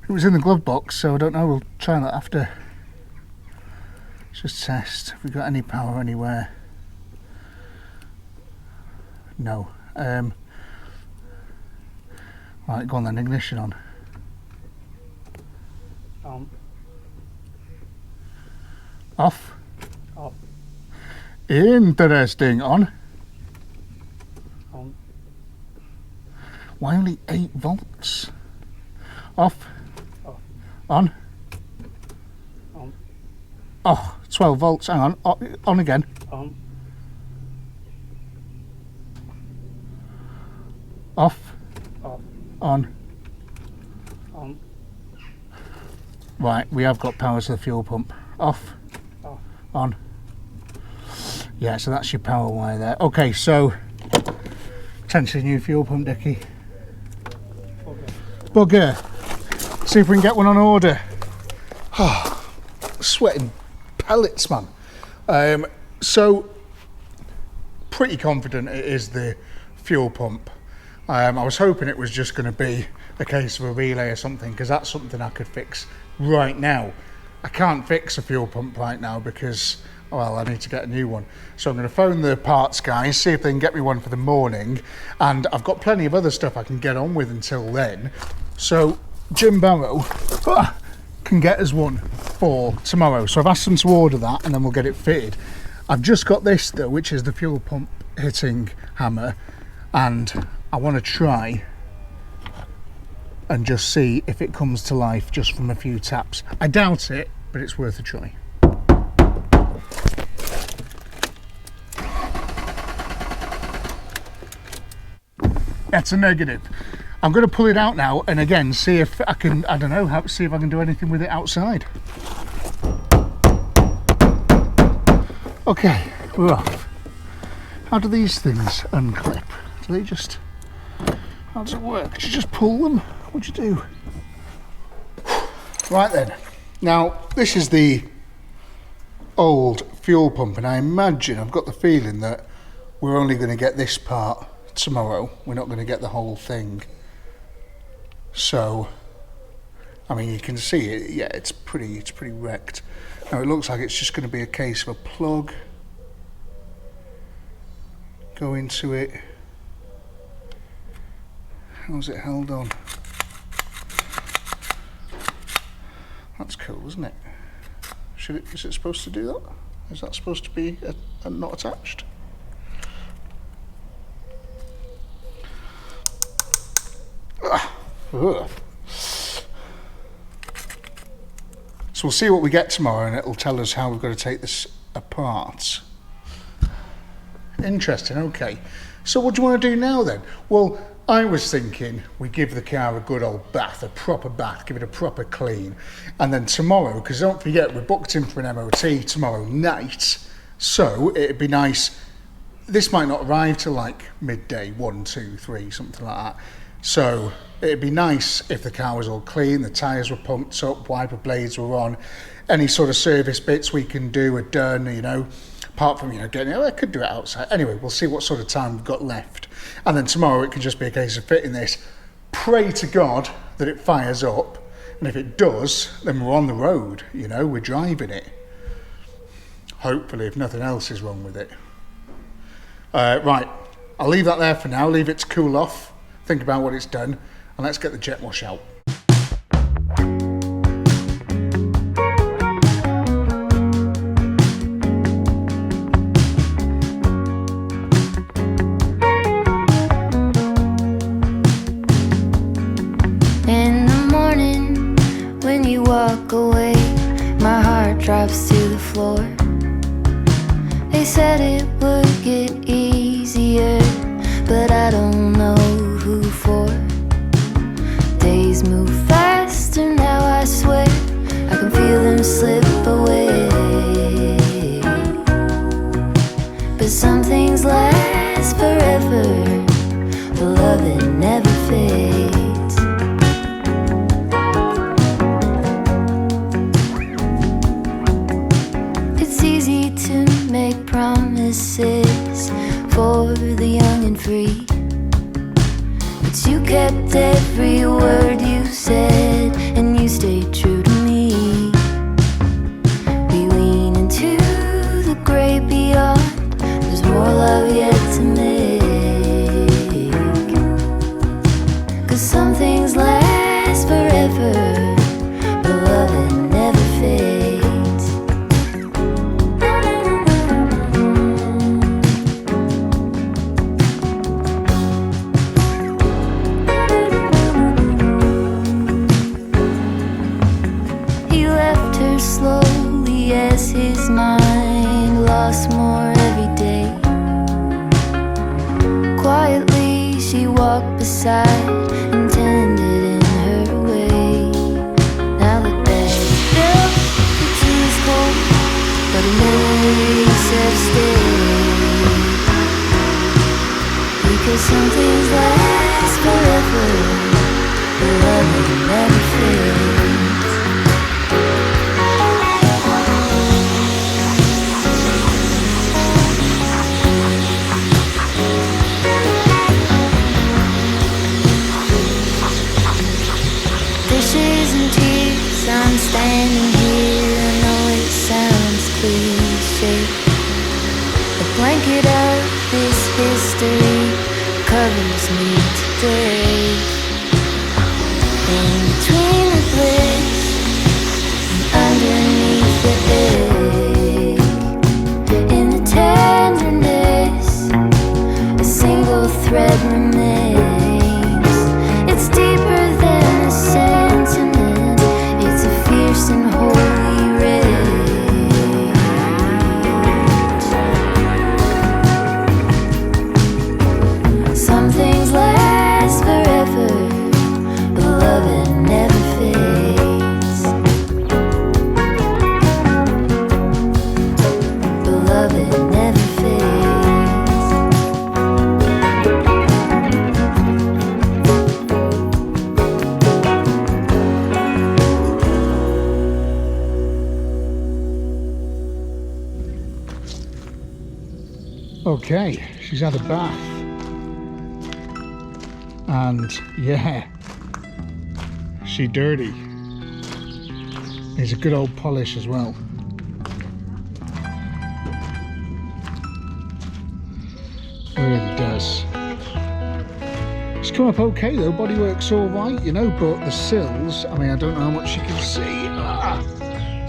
it was in the glove box, so I don't know, we'll try that after. Let's just test if we've got any power anywhere. No. Right, go on then, ignition on. Off. Off. Interesting. On. On. Why only 8 volts? Off. Off. On. On. Oh, 12 volts, hang on. On again. On. Off. Off. On. On. Right, we have got power to the fuel pump. Off. Off. On. Yeah, so that's your power wire there. Okay, so potentially new fuel pump, Dickie. Bugger. See if we can get one on order. Oh, sweating pellets, man. So pretty confident it is the fuel pump. I was hoping it was just going to be a case of a relay or something, because that's something I could fix right now. I can't fix a fuel pump right now because, well, I need to get a new one. So I'm going to phone the parts guys, see if they can get me one for the morning, and I've got plenty of other stuff I can get on with until then. So Jim Barrow can get us one for tomorrow. So I've asked them to order that and then we'll get it fitted. I've just got this though, which is the fuel pump hitting hammer, and I want to try and just see if it comes to life just from a few taps. I doubt it, but it's worth a try. That's a negative. I'm going to pull it out now and again see if I can, I don't know, see if I can do anything with it outside. Okay, we're off. How do these things unclip? Do they just, how does it work? Do you just pull them? What do you do? Right then, now this is the old fuel pump, and I imagine, I've got the feeling that we're only going to get this part tomorrow. We're not going to get the whole thing. So, I mean, you can see it. Yeah, it's pretty wrecked. Now it looks like it's just going to be a case of a plug. Go into it. How's it held on? That's cool, isn't it? Is it supposed to do that? Is that supposed to be not attached? Ugh. So we'll see what we get tomorrow, and it'll tell us how we've got to take this apart. Interesting, okay. So what do you want to do now then? Well, I was thinking we give the car a good old bath, a proper bath, give it a proper clean. And then tomorrow, because don't forget, we're booked in for an MOT tomorrow night, so it'd be nice, this might not arrive till like midday, 1, 2, 3, something like that. So it'd be nice if the car was all clean, the tyres were pumped up, wiper blades were on, any sort of service bits we can do are done, you know, apart from, you know, getting, I could do it outside. Anyway, we'll see what sort of time we've got left. And then tomorrow it can just be a case of fitting this. Pray to God that it fires up, and if it does, then we're on the road, you know, we're driving it. Hopefully, if nothing else is wrong with it. Right, I'll leave that there for now, leave it to cool off, think about what it's done, and let's get the jet wash out. In the morning, when you walk away, my heart drops to the floor. They said it would get easier, but I don't know who for. Days move faster now, I swear, I can feel them slip away. But some things last forever, the love that never fades. It's easy to make promises for the young and free, but you kept every word you said, and you stayed true to me. We lean into the great beyond, there's more love yet to make. 'Cause some things last forever, but love that never fades. Slowly as his mind lost more every day. Quietly she walked beside and tended in her way. Now the bed built, the tea is cold, but the memories have stayed. Because some things last forever, the love that never fades. tears and tears, I'm standing here. I know it sounds cliche. A blanket of this history covers me today. In between the bliss and underneath the ache, in the tenderness, a single thread remains. It's deeper than a sentiment. It's a fierce and holy rage. Some things last forever, but love it never fades. But love it never fades. Okay, she's had a bath. And yeah, she dirty. Needs a good old polish as well. Really does. She's come up okay though, bodywork's alright, you know, but the sills, I mean, I don't know how much you can see.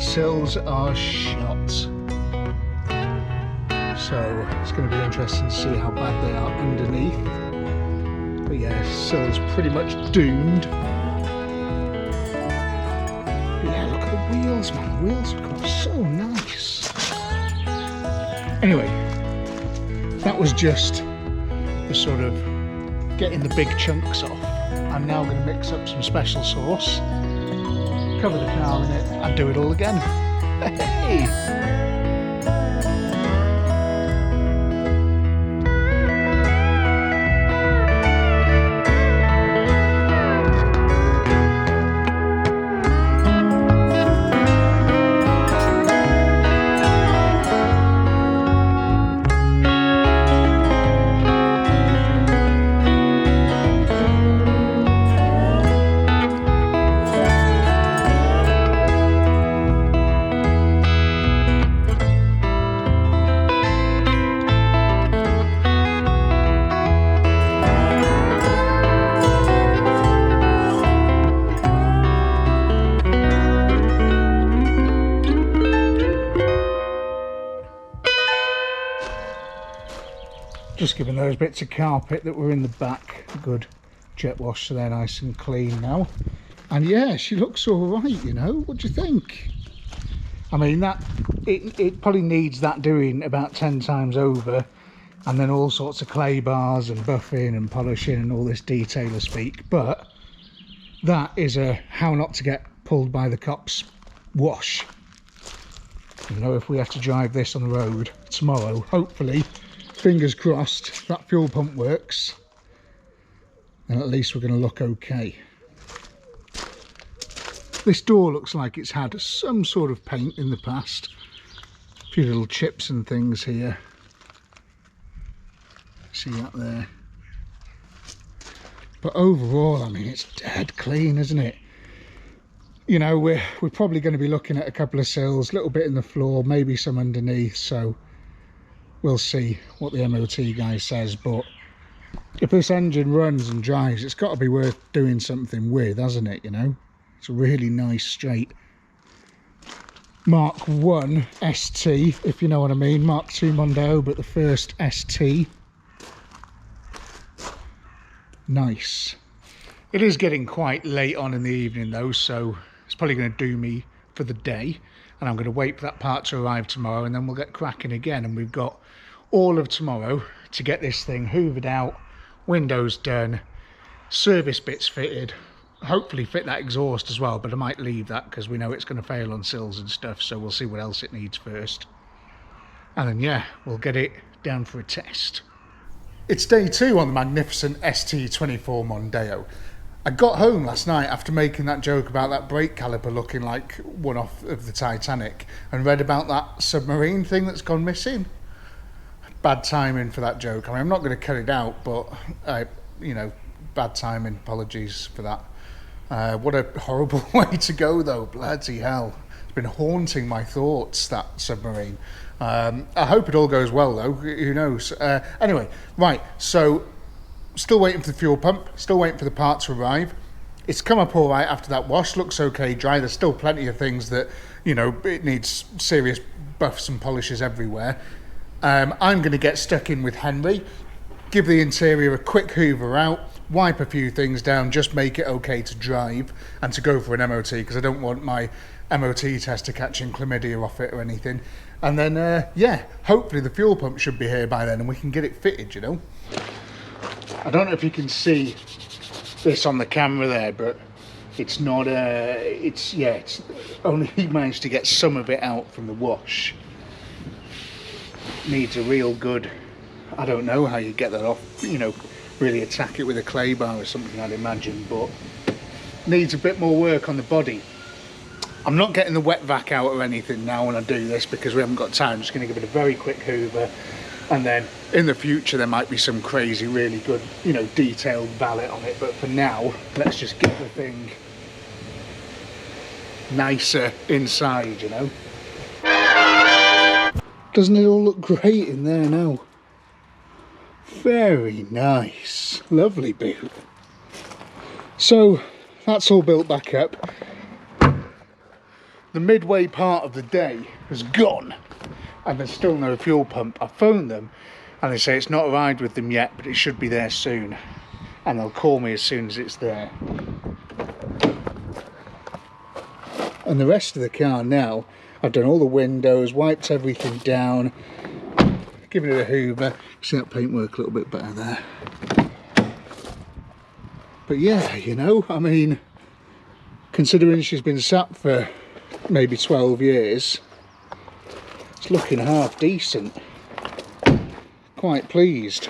Sills are shot. So it's going to be interesting to see how bad they are underneath. But yeah, sills pretty much doomed. But yeah, look at the wheels, man. The wheels have got so nice. Anyway, that was just the sort of getting the big chunks off. I'm now going to mix up some special sauce, cover the car in it, and do it all again. Hey! Just giving those bits of carpet that were in the back a good jet wash so they're nice and clean now. And yeah, she looks all right, you know. What do you think? I mean, that it probably needs that doing about 10 times over, and then all sorts of clay bars and buffing and polishing and all this detailer speak. But that is a how not to get pulled by the cops wash. You know, if we have to drive this on the road tomorrow, hopefully, fingers crossed, that fuel pump works, and at least we're going to look okay. This door looks like it's had some sort of paint in the past. A few little chips and things here. See that there? But overall, I mean, it's dead clean, isn't it? You know, we're probably going to be looking at a couple of sills, a little bit in the floor, maybe some underneath, so we'll see what the MOT guy says. But if this engine runs and drives, it's got to be worth doing something with, hasn't it, you know? It's a really nice straight Mark 1 ST, if you know what I mean. Mark 2 Mondeo, but the first ST. Nice. It is getting quite late on in the evening though, so it's probably going to do me for the day. And I'm going to wait for that part to arrive tomorrow, and then we'll get cracking again. And we've got all of tomorrow to get this thing hoovered out, windows done, service bits fitted, hopefully fit that exhaust as well, but I might leave that because we know it's going to fail on sills and stuff, so we'll see what else it needs first. And then yeah, we'll get it down for a test. It's day 2 on the magnificent ST24 Mondeo. I got home last night after making that joke about that brake caliper looking like one off of the Titanic, and read about that submarine thing that's gone missing. Bad timing for that joke. I mean, I'm not going to cut it out, but you know, bad timing, apologies for that. What a horrible way to go though, bloody hell. It's been haunting my thoughts, that submarine. I hope it all goes well though, who knows. Anyway, right, so still waiting for the fuel pump, still waiting for the part to arrive. It's come up all right after that wash, looks okay dry. There's still plenty of things that, you know, it needs serious buffs and polishes everywhere. I'm going to get stuck in with Henry, give the interior a quick hoover out, wipe a few things down, just make it okay to drive and to go for an MOT, because I don't want my MOT tester catching chlamydia off it or anything. And then, yeah, hopefully the fuel pump should be here by then and we can get it fitted, you know. I don't know if you can see this on the camera there, but it's not, it's only managed to get some of it out from the wash. Needs a real good, I don't know how you get that off, you know, really attack it with a clay bar or something, I'd imagine, but needs a bit more work on the body. I'm not getting the wet vac out or anything now when I do this because we haven't got time. I'm just going to give it a very quick hoover, and then in the future there might be some crazy, really good, you know, detailed valet on it, but for now, let's just get the thing nicer inside, you know. Doesn't it all look great in there now? Very nice. Lovely boot. So that's all built back up. The midway part of the day has gone and there's still no fuel pump. I phoned them and they say it's not arrived with them yet, but it should be there soon. And they'll call me as soon as it's there. And the rest of the car now, I've done all the windows, wiped everything down, given it a hoover. See that paintwork a little bit better there. But yeah, you know, I mean, considering she's been sat for maybe 12 years, it's looking half decent. Quite pleased.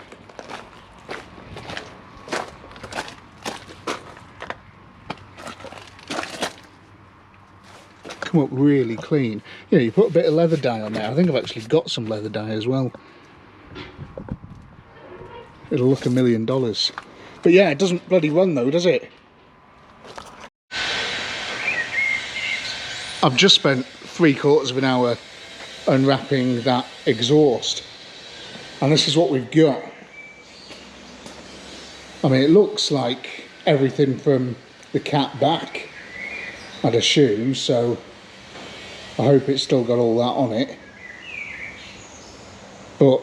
Come up really clean. You know, you put a bit of leather dye on there. I think I've actually got some leather dye as well. It'll look $1 million. But yeah, it doesn't bloody run though, does it? I've just spent 3/4 of an hour unwrapping that exhaust, and this is what we've got. I mean, it looks like everything from the cat back, I'd assume, so I hope it's still got all that on it. But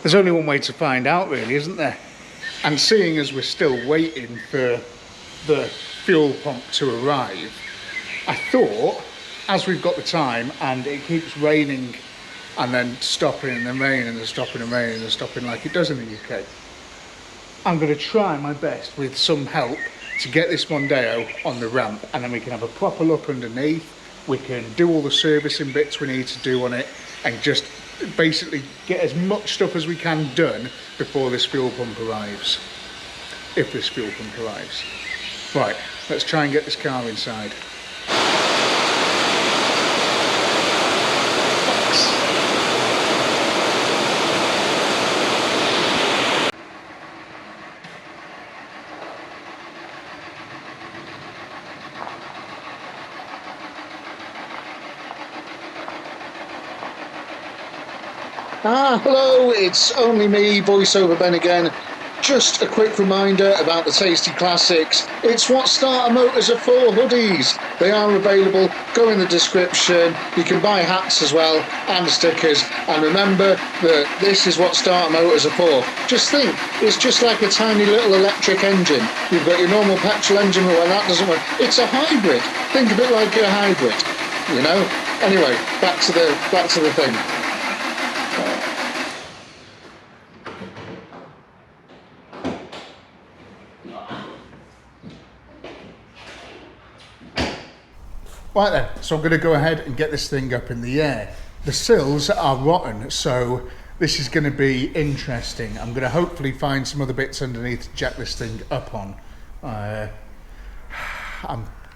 there's only one way to find out, really, isn't there? And seeing as we're still waiting for the fuel pump to arrive, I thought, as we've got the time and it keeps raining and then stopping and then raining and then stopping and raining and then stopping like it does in the UK, I'm going to try my best with some help to get this Mondeo on the ramp, and then we can have a proper look underneath. We can do all the servicing bits we need to do on it and just basically get as much stuff as we can done before this fuel pump arrives. If this fuel pump arrives. Right, let's try and get this car inside. Hello, it's only me, voiceover Ben again. Just a quick reminder about the Tasty Classics. It's what starter motors are for, hoodies. They are available, go in the description. You can buy hats as well and stickers. And remember that this is what starter motors are for. Just think, it's just like a tiny little electric engine. You've got your normal petrol engine, but when that doesn't work, it's a hybrid. Think of it like a hybrid, you know? Anyway, back to the thing. Right then, so I'm going to go ahead and get this thing up in the air. The sills are rotten, so this is going to be interesting. I'm going to hopefully find some other bits underneath to jack this thing up on. I'm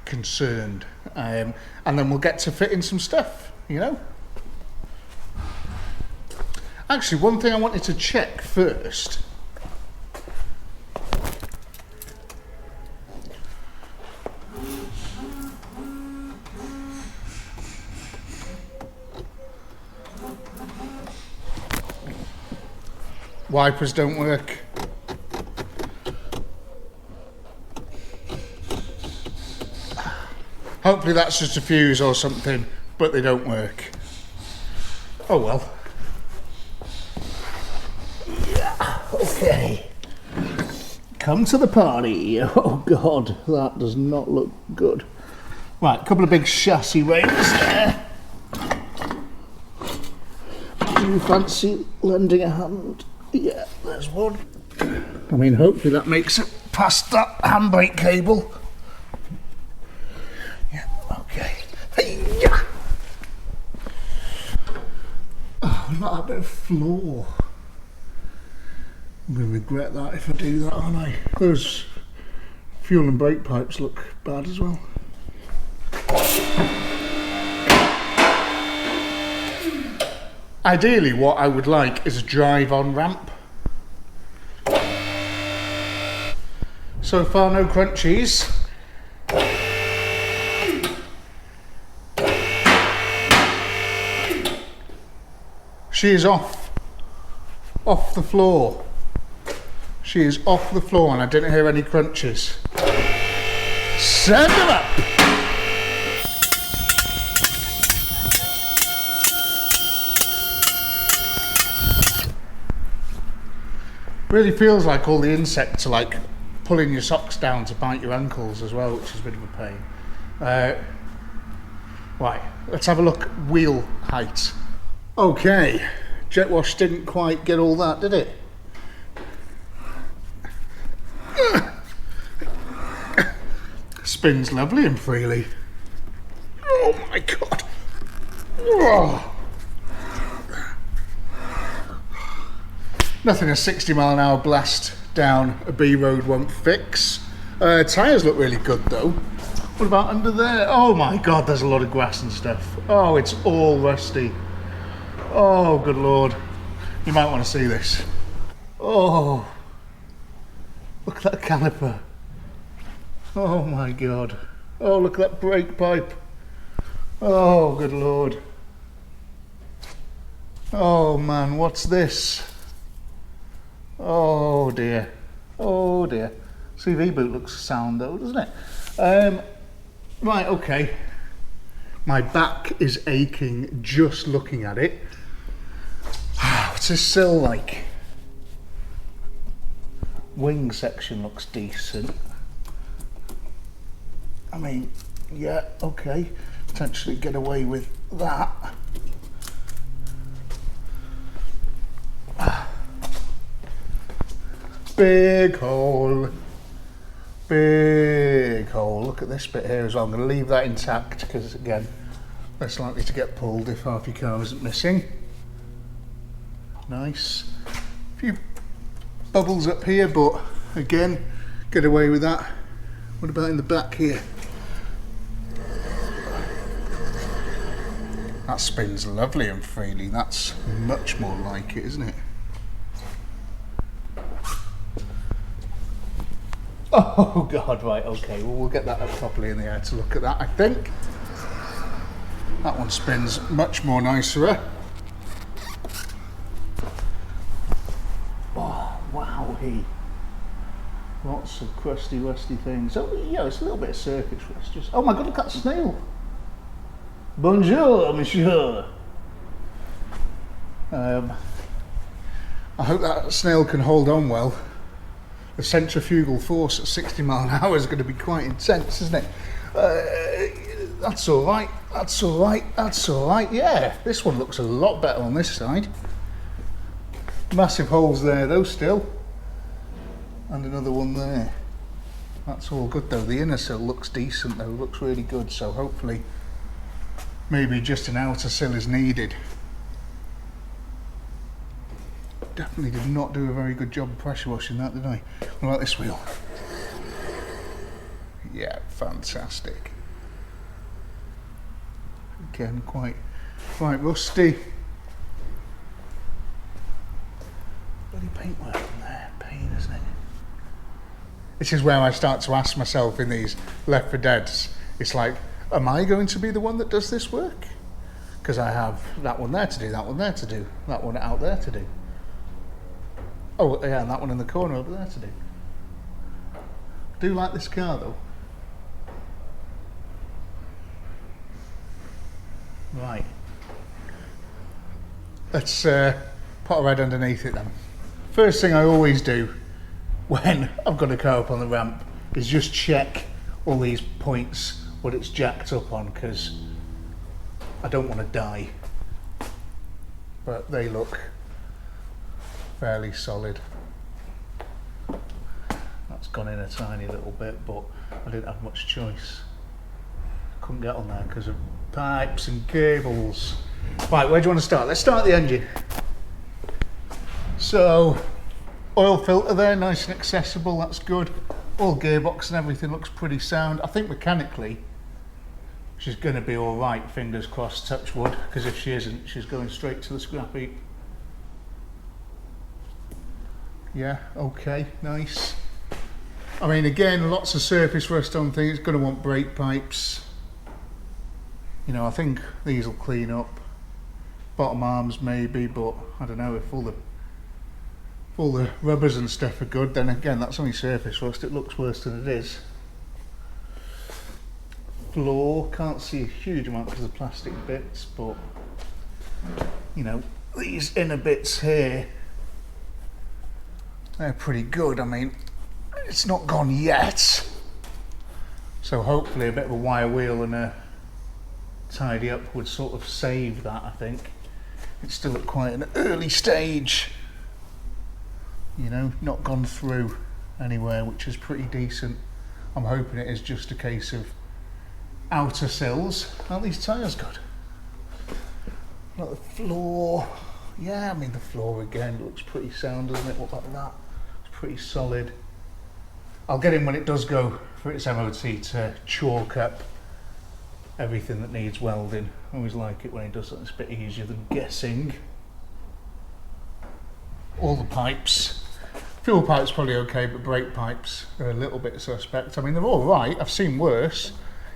concerned. And then we'll get to fit in some stuff, you know? Actually, one thing I wanted to check first Wipers don't work. Hopefully that's just a fuse or something, but they don't work. Oh well. Yeah, okay. Come to the party. Oh God, that does not look good. Right, a couple of big chassis rails there. Do you fancy lending a hand? Yeah, there's one. I mean, hopefully that makes it past that handbrake cable. Yeah, okay. Hey-ya! Oh, not a bit of floor. I'm going to regret that if I do that, aren't I? Those fuel and brake pipes look bad as well. Ideally, what I would like is a drive-on ramp. So far, no crunchies. She is off the floor. She is off the floor, and I didn't hear any crunches. Send them up! Really feels like all the insects are like pulling your socks down to bite your ankles as well, which is a bit of a pain. Right, let's have a look. Wheel height. Okay, jet wash didn't quite get all that, did it? Spins lovely and freely. Oh my God. Oh. Nothing a 60-mile-an-hour blast down a B road won't fix. Tyres look really good though. What about under there? Oh my God, there's a lot of grass and stuff. Oh, it's all rusty. Oh, good Lord. You might want to see this. Oh, look at that caliper. Oh my God. Oh, look at that brake pipe. Oh, good Lord. Oh man, what's this? Oh dear, oh dear. CV boot looks sound though, doesn't it? Right, okay. My back is aching just looking at it. What's this sill like? Wing section looks decent. I mean, yeah, okay. Potentially get away with that. Big hole. Big hole. Look at this bit here as well. I'm going to leave that intact because, again, less likely to get pulled if half your car isn't missing. Nice. A few bubbles up here, but again, get away with that. What about in the back here? That spins lovely and freely. That's much more like it, isn't it? Oh God, right, okay, well we'll get that up properly in the air to look at that, I think. That one spins much more nicer. Oh, wowee. Lots of crusty, rusty things. Oh, yeah, it's a little bit of circuits. It's just, oh my God, look at that snail. Bonjour, monsieur. I hope that snail can hold on well. The centrifugal force at 60 mile an hour is going to be quite intense, isn't it? That's all right, that's all right, that's all right. Yeah, this one looks a lot better on this side. Massive holes there though still. And another one there. That's all good though. The inner sill looks decent though, looks really good. So hopefully maybe just an outer sill is needed. Definitely did not do a very good job of pressure washing that, did I? What about this wheel? Yeah, fantastic. Again, quite rusty. Bloody paintwork on there, pain, isn't it? This is where I start to ask myself in these Left 4 Deads. It's like, am I going to be the one that does this work? Because I have that one there to do, that one there to do, that one out there to do. Oh yeah, and that one in the corner over there to do. Do like this car though. Right. Let's put a red underneath it then. First thing I always do when I've got a car up on the ramp is just check all these points what it's jacked up on, because I don't want to die. But they look fairly solid. That's gone in a tiny little bit, but I didn't have much choice. Couldn't get on there because of pipes and cables. Right, where do you want to start? Let's start at the engine. So, oil filter there, nice and accessible, that's good. All gearbox and everything looks pretty sound. I think mechanically she's going to be all right, fingers crossed, touch wood, because if she isn't, she's going straight to the scrap heap. Yeah, okay, nice. I mean, again, lots of surface rust on things. It's going to want brake pipes. You know, I think these will clean up. Bottom arms maybe, but I don't know if all the rubbers and stuff are good. Then again, that's only surface rust. It looks worse than it is. Floor, can't see a huge amount because of plastic bits, but you know, these inner bits here, they're pretty good. I mean, it's not gone yet, so hopefully a bit of a wire wheel and a tidy up would sort of save that. I think it's still at quite an early stage, you know, not gone through anywhere, which is pretty decent. I'm hoping it is just a case of outer sills. Aren't these tyres good? Like the floor, yeah, I mean the floor again looks pretty sound, doesn't it? What about that? It's pretty solid. I'll get in when it does go for its MOT to chalk up everything that needs welding. I always like it when it does that. It's a bit easier than guessing. All the pipes. Fuel pipes probably okay, but brake pipes are a little bit suspect. I mean, they're all right. I've seen worse.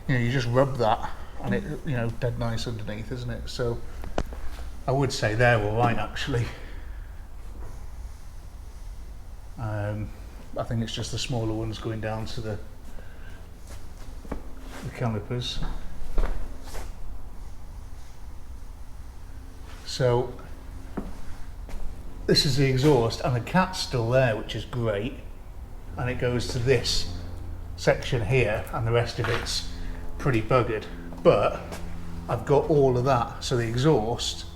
You know, you just rub that and it, you know, dead nice underneath, isn't it? So I would say they're all right actually. I think it's just the smaller ones going down to the calipers. So this is the exhaust, and the cat's still there, which is great, and it goes to this section here, and the rest of it's pretty buggered, but I've got all of that, so the exhaust,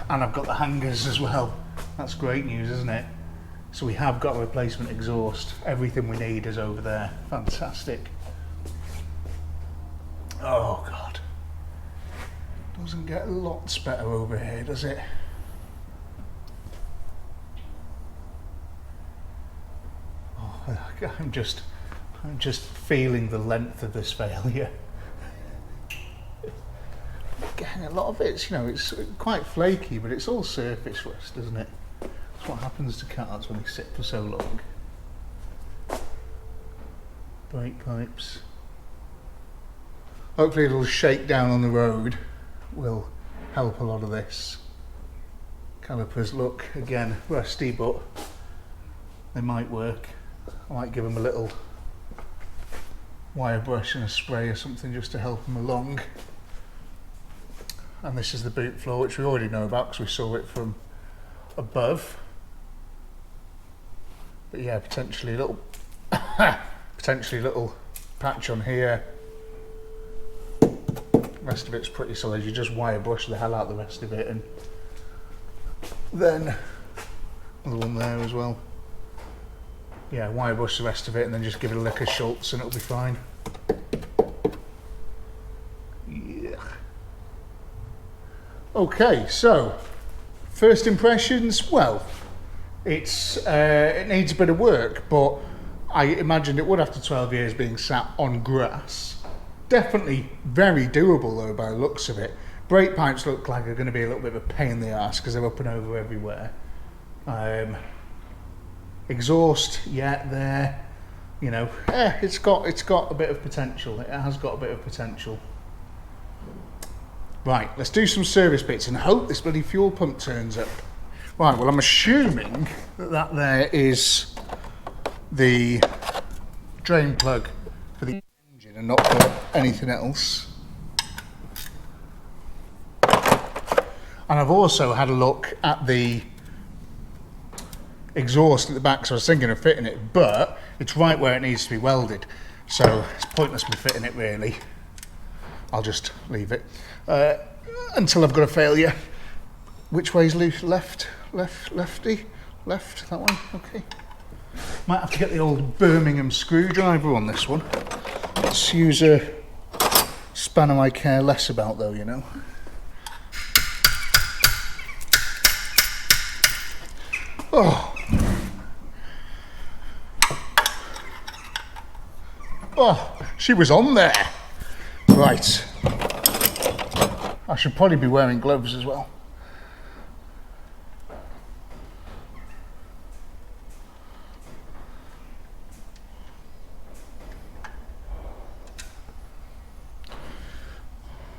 and I've got the hangers as well. That's great news, isn't it? So we have got a replacement exhaust. Everything we need is over there. Fantastic. Oh God, doesn't get lots better over here, does it? Oh, I'm just feeling the length of this failure. Again, a lot of it's, you know, it's quite flaky, but it's all surface rust, isn't it? That's what happens to cars when they sit for so long. Brake pipes. Hopefully it'll shake down on the road, will help a lot of this. Calipers look, again, rusty, but they might work. I might give them a little wire brush and a spray or something just to help them along. And this is the boot floor, which we already know about because we saw it from above. But yeah, potentially a little patch on here. The rest of it's pretty solid. You just wire brush the hell out the rest of it, and then another one there as well. Yeah, wire brush the rest of it, and then just give it a lick of Schultz, and it'll be fine. Yeah. Okay, so first impressions. Well, it needs a bit of work, but I imagined it would after 12 years being sat on grass. Definitely very doable though by the looks of it. Brake pipes look like they're going to be a little bit of a pain in the arse because they're up and over everywhere. Exhaust, yeah, there. You know, it's got a bit of potential. It has got a bit of potential. Right, let's do some service bits and hope this bloody fuel pump turns up. Right, well, I'm assuming that that there is the drain plug for the engine and not for anything else. And I've also had a look at the exhaust at the back, so I was thinking of fitting it, but it's right where it needs to be welded, so it's pointless me fitting it really. I'll just leave it until I've got a failure. Which way's loose? Left, lefty, left, that one, okay. Might have to get the old Birmingham screwdriver on this one. Let's use a spanner I care less about though, you know. Oh. Oh, she was on there. Right. I should probably be wearing gloves as well.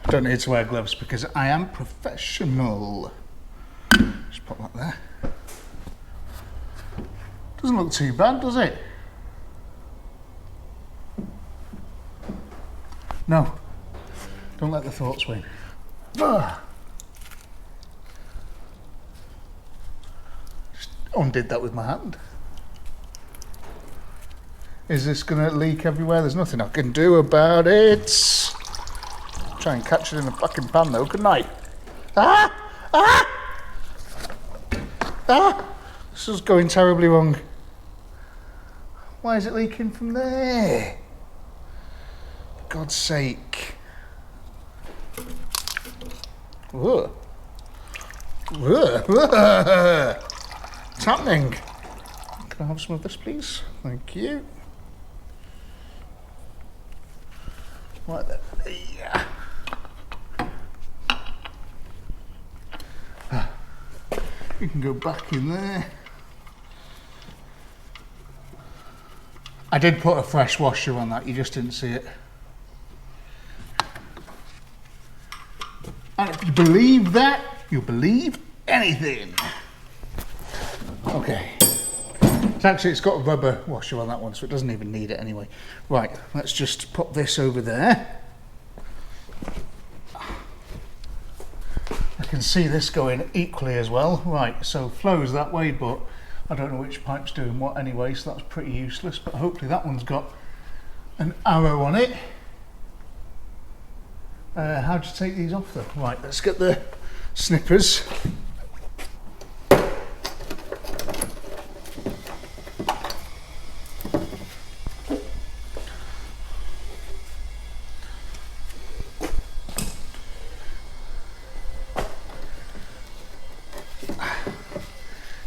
Don't need to wear gloves because I am professional. Just put that there. Doesn't look too bad, does it? No. Don't let the thoughts win. Ugh. Just undid that with my hand. Is this going to leak everywhere? There's nothing I can do about it. Try and catch it in the fucking pan though, couldn't I? Ah! Ah! Ah! This is going terribly wrong. Why is it leaking from there? For God's sake. Ugh. Ugh. Ugh. What's happening? Can I have some of this, please? Thank you. Right there. Yeah. You can go back in there. I did put a fresh washer on that, you just didn't see it. And if you believe that, you'll believe anything. Okay. It's got a rubber washer on that one, so it doesn't even need it anyway. Right, let's just pop this over there. I can see this going equally as well. Right, so flows that way, but I don't know which pipe's doing what anyway, so that's pretty useless, but hopefully that one's got an arrow on it. How do you take these off though? Right, let's get the snippers.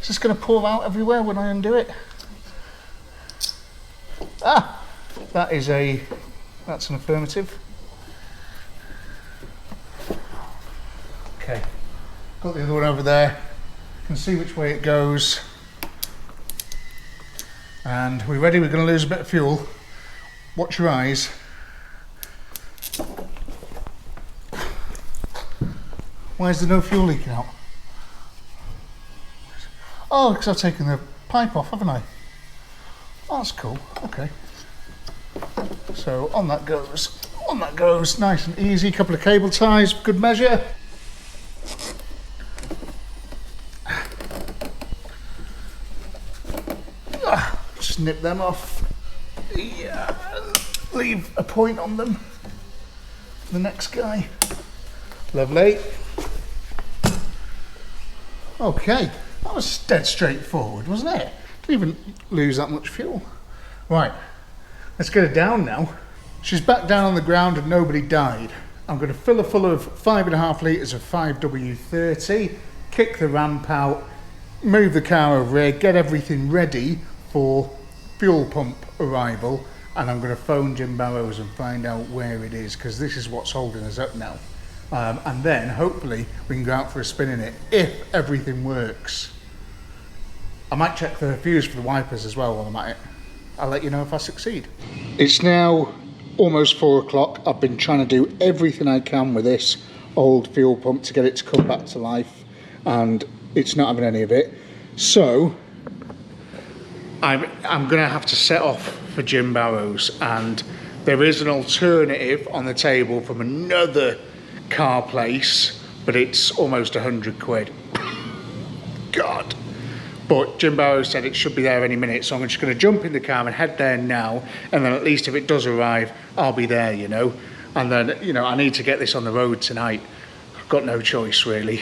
Is this going to pour out everywhere when I undo it? Ah, that's an affirmative. Okay, got the other one over there. You can see which way it goes. And we're ready, we're going to lose a bit of fuel. Watch your eyes. Why is there no fuel leaking out? Oh, because I've taken the pipe off, haven't I? Oh, that's cool, okay. So on that goes, nice and easy, couple of cable ties, good measure. Just nip them off. Yeah, leave a point on them. The next guy. Lovely. Okay. That was dead straightforward, wasn't it? Didn't even lose that much fuel. Right, let's get her down now. She's back down on the ground and nobody died. I'm going to fill her full of 5.5 litres of 5W30, kick the ramp out, move the car over here, get everything ready for fuel pump arrival, and I'm going to phone Jim Barrows and find out where it is, because this is what's holding us up now. And then hopefully we can go out for a spin in it if everything works. I might check the fuse for the wipers as well while I'm at it. I'll let you know if I succeed. It's now almost 4 o'clock. I've been trying to do everything I can with this old fuel pump to get it to come back to life, and it's not having any of it. So I'm gonna have to set off for Jim Barrow's, and there is an alternative on the table from another car place, but it's almost 100 quid. God. But Jim Barrow said it should be there any minute, so I'm just going to jump in the car and head there now, and then at least if it does arrive, I'll be there, you know. And then, you know, I need to get this on the road tonight. I've got no choice, really.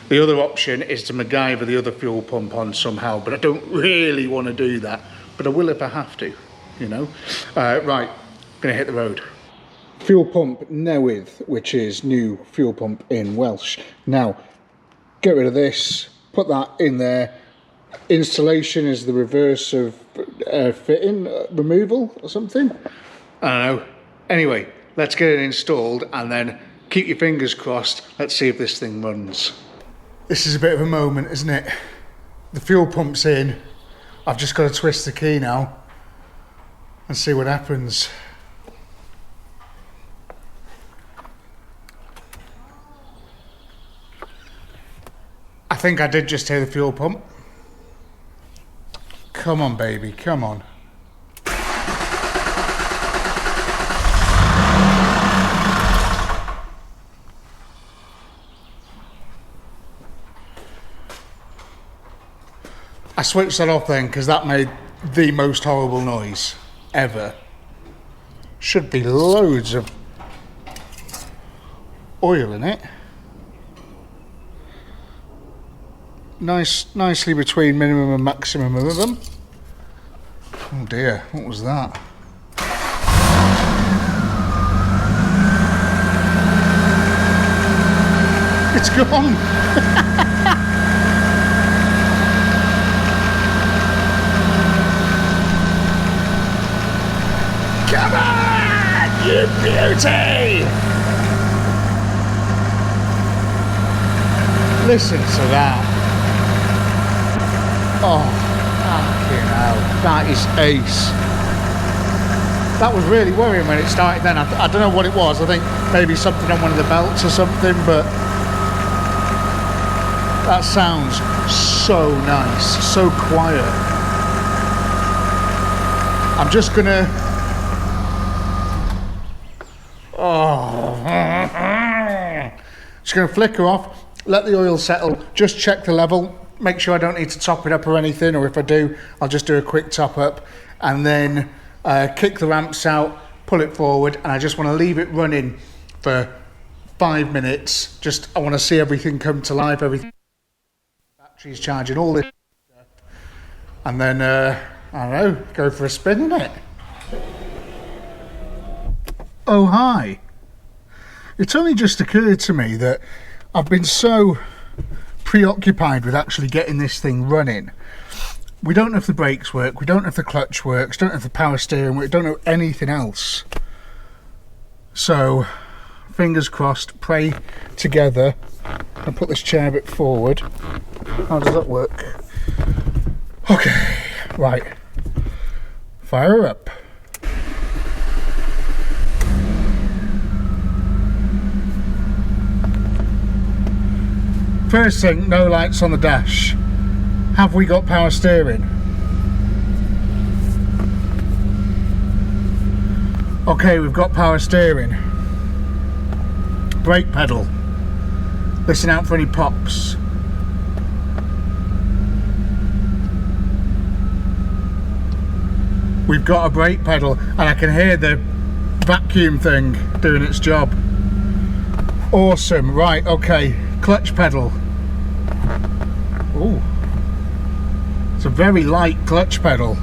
The other option is to MacGyver the other fuel pump on somehow, but I don't really want to do that. But I will if I have to, you know. Right, going to hit the road. Fuel pump Newydd, which is new fuel pump in Welsh. Now, get rid of this, put that in there. Installation is the reverse of fitting, removal or something. I don't know. Anyway, let's get it installed and then keep your fingers crossed. Let's see if this thing runs. This is a bit of a moment, isn't it? The fuel pump's in. I've just got to twist the key now and see what happens. I think I did just hear the fuel pump. Come on, baby, come on. I switched that off then because that made the most horrible noise ever. Should be loads of oil in it. Nicely between minimum and maximum of them. Oh dear, what was that? It's gone! Come on, you beauty! Listen to that. Oh, fucking hell, that is ace. That was really worrying when it started then. I don't know what it was. I think maybe something on one of the belts or something, but that sounds so nice, so quiet. I'm just gonna... Just gonna flicker off, let the oil settle, just check the level. Make sure I don't need to top it up or anything, or if I do, I'll just do a quick top up and then kick the ramps out, pull it forward, and I just want to leave it running for 5 minutes. Just, I want to see everything come to life, everything, batteries charging, all this stuff. And then, I don't know, go for a spin in it. Oh, hi. It's only just occurred to me that I've been so preoccupied with actually getting this thing running. We don't know if the brakes work, we don't know if the clutch works, don't know if the power steering works, don't know anything else. So, fingers crossed, pray together, and put this chair a bit forward. How does that work? Okay, right. Fire her up. First thing, no lights on the dash. Have we got power steering? Okay, we've got power steering. Brake pedal. Listen out for any pops. We've got a brake pedal, and I can hear the vacuum thing doing its job. Awesome, right, okay. Clutch pedal. Ooh. It's a very light clutch pedal,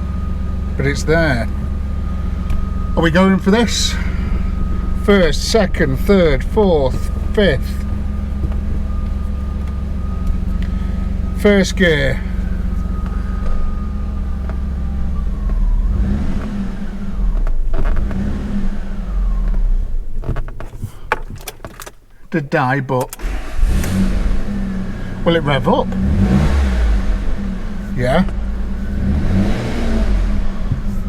but it's there. Are we going for this? First, second, third, fourth, fifth. First gear. Did die, but will it rev up? Yeah.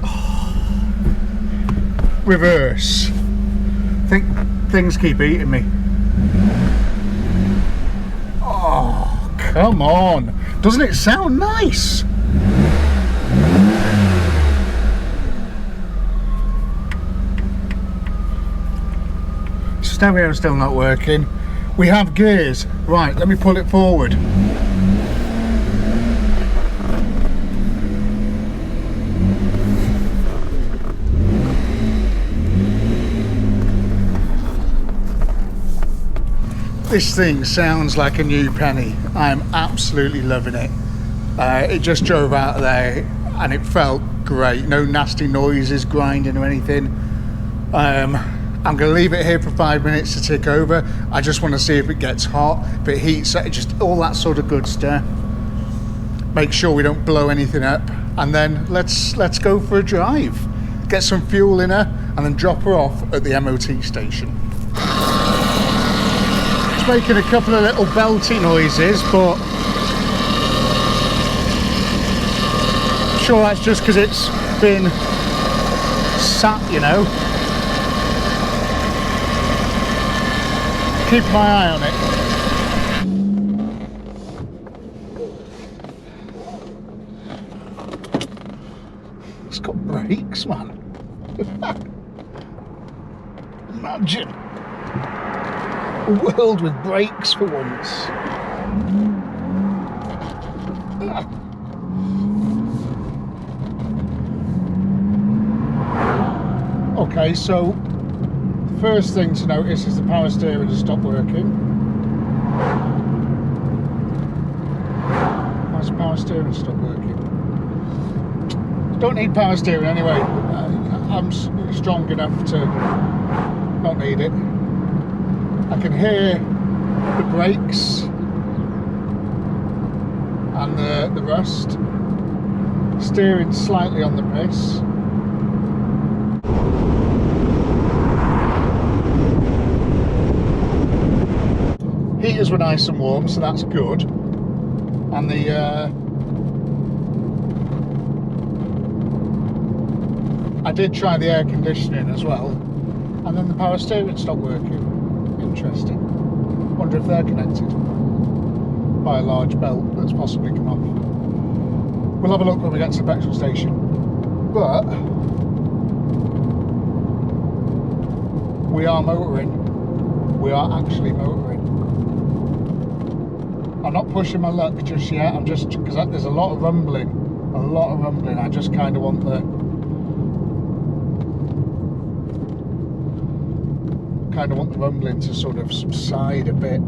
Oh. Reverse. I think things keep eating me. Oh, Come on. Doesn't it sound nice? Stereo's still not working. We have gears. Right, let me pull it forward. This thing sounds like a new penny. I'm absolutely loving it. It just drove out of there and it felt great. No nasty noises, grinding or anything. I'm going to leave it here for 5 minutes to tick over. I just want to see if it gets hot, if it heats, just all that sort of good stuff. Make sure we don't blow anything up, and then let's go for a drive. Get some fuel in her, and then drop her off at the MOT station. It's making a couple of little belty noises, but I'm sure that's just because it's been sat, you know. Keep my eye on it. It's got brakes, man. Imagine a world with brakes for once. Okay, so first thing to notice is the power steering has stopped working. Why's the power steering stopped working? Don't need power steering anyway. I'm strong enough to not need it. I can hear the brakes and the rust. Steering slightly on the piss. Heaters were nice and warm, so that's good. And I did try the air conditioning as well, and then the power steering stopped working. Interesting. Wonder if they're connected by a large belt that's possibly come off. We'll have a look when we get to the petrol station. But we are motoring. We are actually motoring. I'm not pushing my luck just yet. I'm just, because there's a lot of rumbling. I just kind of want the rumbling to sort of subside a bit.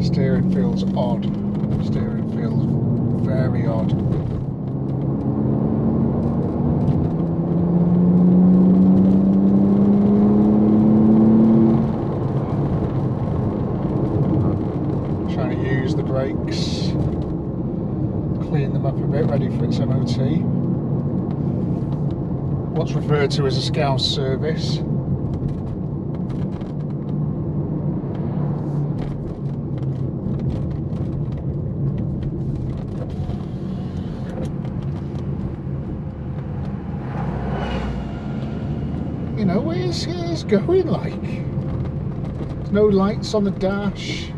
Steering feels odd. Steering feels very odd. Brakes, clean them up a bit, ready for its MOT. What's referred to as a scouse service. You know, where's going like? There's no lights on the dash.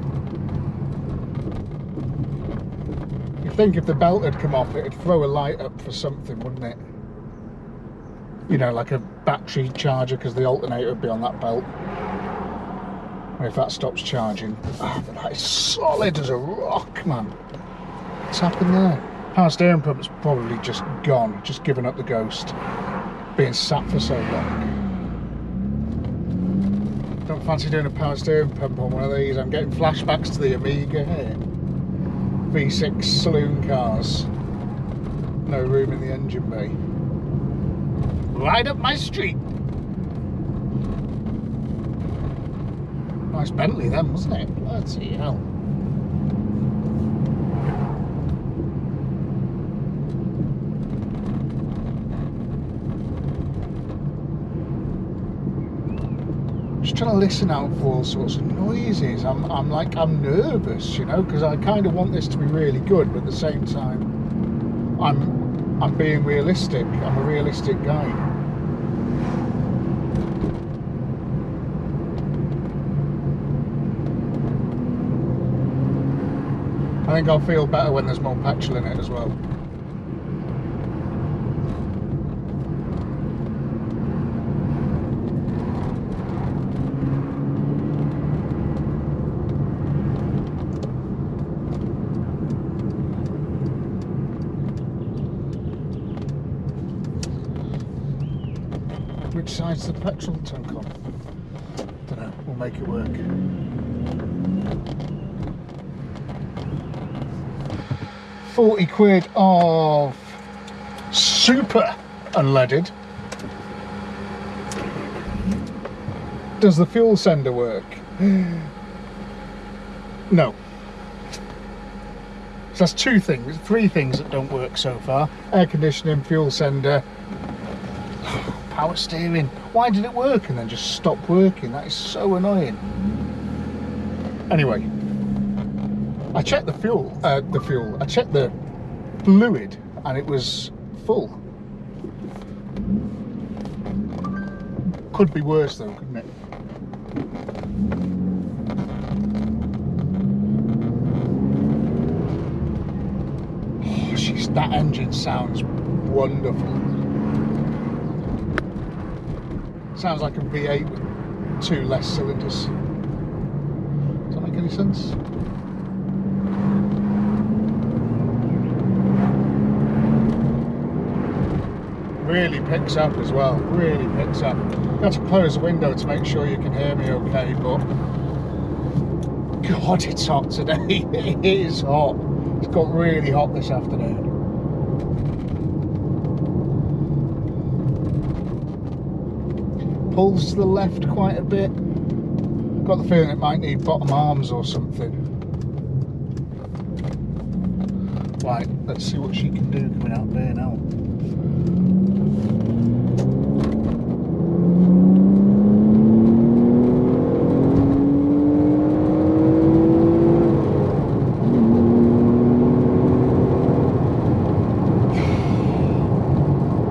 I think if the belt had come off, it'd throw a light up for something, wouldn't it? You know, like a battery charger, because the alternator would be on that belt. And if that stops charging, but that is solid as a rock, man. What's happened there? Power steering pump's probably just gone, just given up the ghost, being sat for so long. Don't fancy doing a power steering pump on one of these. I'm getting flashbacks to the Amiga here. V6 saloon cars. No room in the engine bay. Right up my street. Nice Bentley then, wasn't it? Bloody hell. Just trying to listen out for all sorts of noises. I'm nervous, you know, because I kind of want this to be really good, but at the same time, I'm being realistic. I'm a realistic guy. I think I'll feel better when there's more petrol in it as well. Which side's the petrol tank on? Don't know, we'll make it work. £40 of super unleaded. Does the fuel sender work? No. So that's three things that don't work so far. Air conditioning, fuel sender, power steering. Why did it work and then just stop working? That is so annoying. Anyway, I checked the fuel. I checked the fluid and it was full. Could be worse though, couldn't it? Oh, jeez, that engine sounds wonderful. Sounds like a V8 with 2 less cylinders. Does that make any sense? Really picks up as well, really picks up. You have to close the window to make sure you can hear me okay, but God, it's hot today. It is hot. It's got really hot this afternoon. Pulls to the left quite a bit. Got the feeling it might need bottom arms or something. Right, let's see what she can do coming out there now.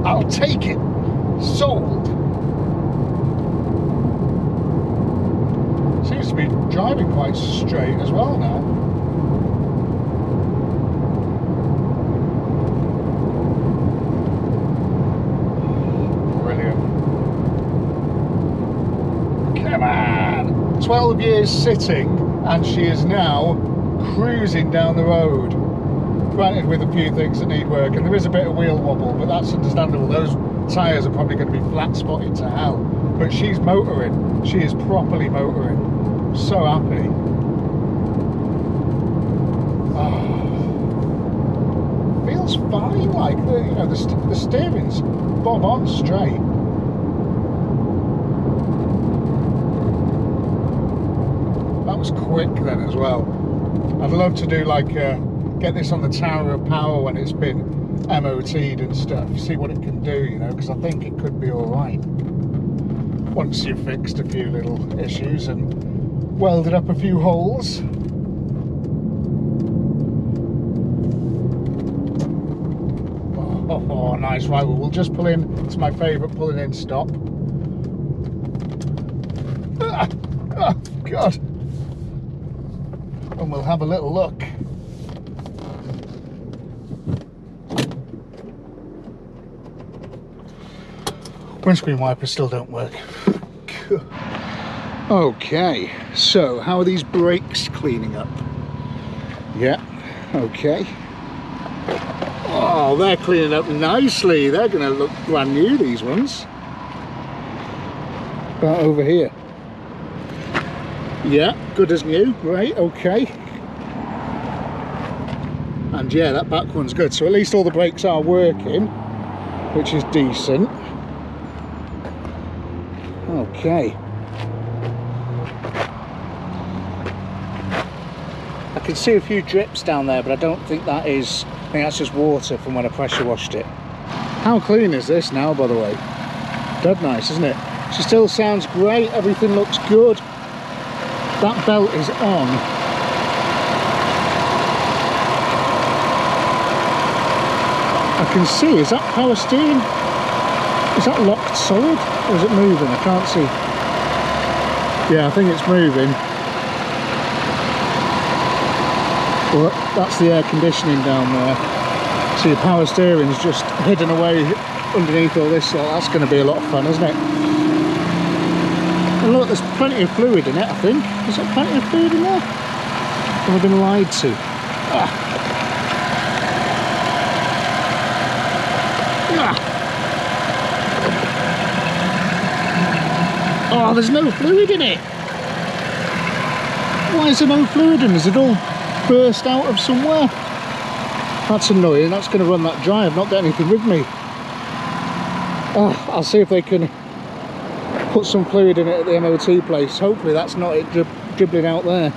I'll take it. Sold. Seems to be driving quite straight as well now. Brilliant. Come on. 12 years sitting and she is now cruising down the road. Granted, with a few things that need work, and there is a bit of wheel wobble, but that's understandable. Those tyres are probably going to be flat spotted to hell. But she's motoring. She is properly motoring. So happy. Oh. Feels fine, like the steering's bob on straight. That was quick then as well. I'd love to do like get this on the Tower of Power when it's been MOT'd and stuff. See what it can do, because I think it could be all right once you've fixed a few little issues and welded up a few holes. Oh, nice. Right, well, we'll just pull in. It's my favourite pulling in stop. Oh, God. And we'll have a little look. Windscreen wipers still don't work. Okay, so how are these brakes cleaning up? Yeah, okay. Oh, they're cleaning up nicely. They're going to look brand new, these ones. About over here. Yeah, good as new. Right, okay. And yeah, that back one's good. So at least all the brakes are working, which is decent. Okay. I can see a few drips down there, but I don't think that is, I think that's just water from when I pressure washed it. How clean is this now, by the way? Dead nice, isn't it? She still sounds great, everything looks good. That belt is on. I can see, is that power steering? Is that locked solid or is it moving? I can't see. Yeah, I think it's moving. Well, that's the air conditioning down there. So your power steering's just hidden away underneath all this, so that's going to be a lot of fun, isn't it? And look, there's plenty of fluid in it, I think. Is there plenty of fluid in there? Have I been lied to? Ah. Ah. Oh, there's no fluid in it. Why is there no fluid in it? Is it all burst out of somewhere? That's annoying. That's going to run that dry. I've not got anything with me. Oh, I'll see if they can put some fluid in it at the MOT place. Hopefully that's not it dribbling out there.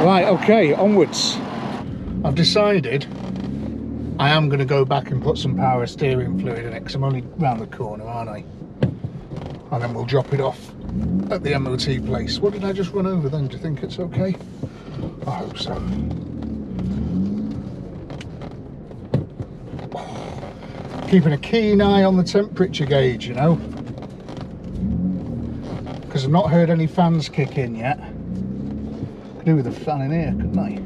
Right, okay, onwards. I've decided I am going to go back and put some power steering fluid in it because I'm only round the corner, aren't I? And then we'll drop it off at the MOT place. What did I just run over then? Do you think it's okay? I hope so. Keeping a keen eye on the temperature gauge, you know, because I've not heard any fans kick in yet. Could do with a fan in here, couldn't I?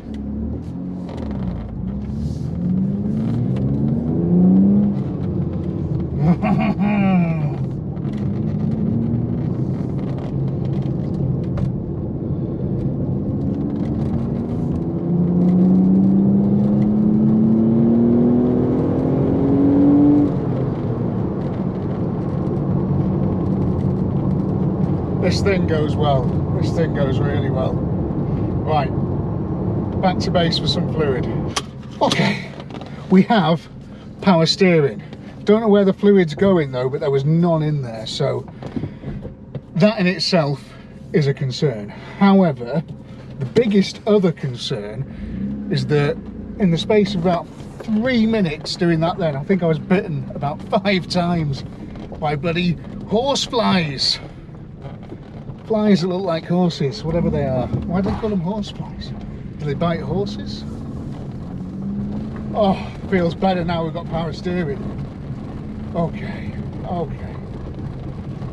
This thing goes well. This thing goes really well. Right, back to base for some fluid. Okay, we have power steering. Don't know where the fluid's going though, but there was none in there, so that in itself is a concern. However, the biggest other concern is that in the space of about 3 minutes doing that then, I think I was bitten about 5 times by bloody horseflies. Flies that look like horses, whatever they are. Why do they call them horseflies? Do they bite horses? Oh, feels better now we've got power steering. Okay, okay.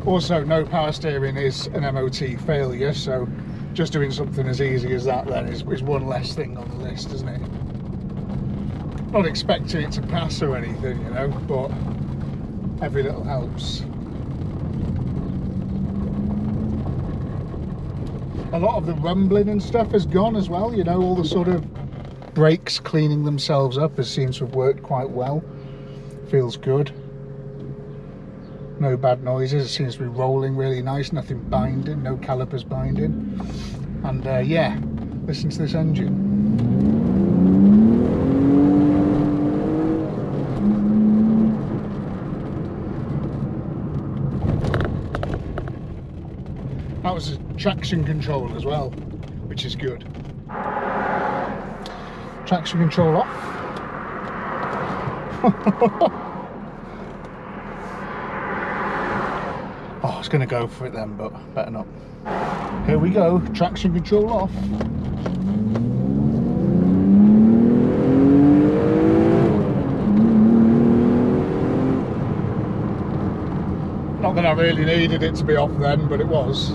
Also, no power steering is an MOT failure, so just doing something as easy as that then is one less thing on the list, isn't it? Not expecting it to pass or anything, you know, but every little helps. A lot of the rumbling and stuff has gone as well, you know, all the sort of brakes cleaning themselves up has seemed to have worked quite well. Feels good. No bad noises, it seems to be rolling really nice, nothing binding, no calipers binding. And yeah, listen to this engine. That was a traction control as well, which is good. Traction control off. Oh, I was going to go for it then, but better not. Here we go, traction control off. Not that I really needed it to be off then, but it was.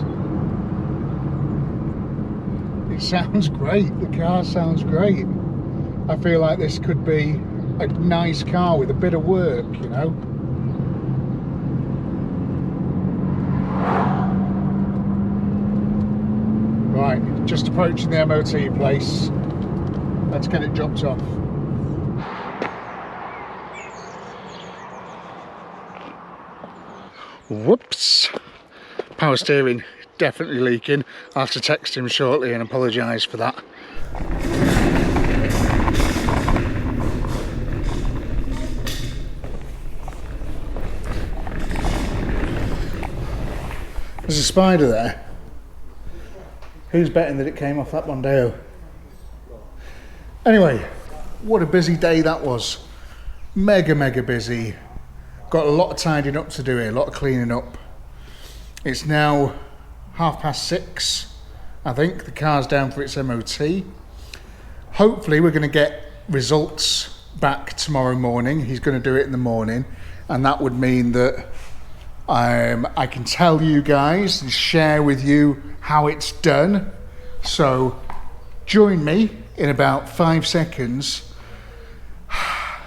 It sounds great, the car sounds great. I feel like this could be a nice car with a bit of work, you know. Right, just approaching the MOT place. Let's get it dropped off. Whoops. Power steering definitely leaking. I'll have to text him shortly and apologise for that. There's a spider there. Who's betting that it came off that Mondeo? Anyway, what a busy day that was. Mega busy. Got a lot of tidying up to do here, a lot of cleaning up. It's now 6:30, I think. The car's down for its MOT. Hopefully we're going to get results back tomorrow morning. He's going to do it in the morning, and that would mean that I can tell you guys and share with you how it's done. So Join me in about 5 seconds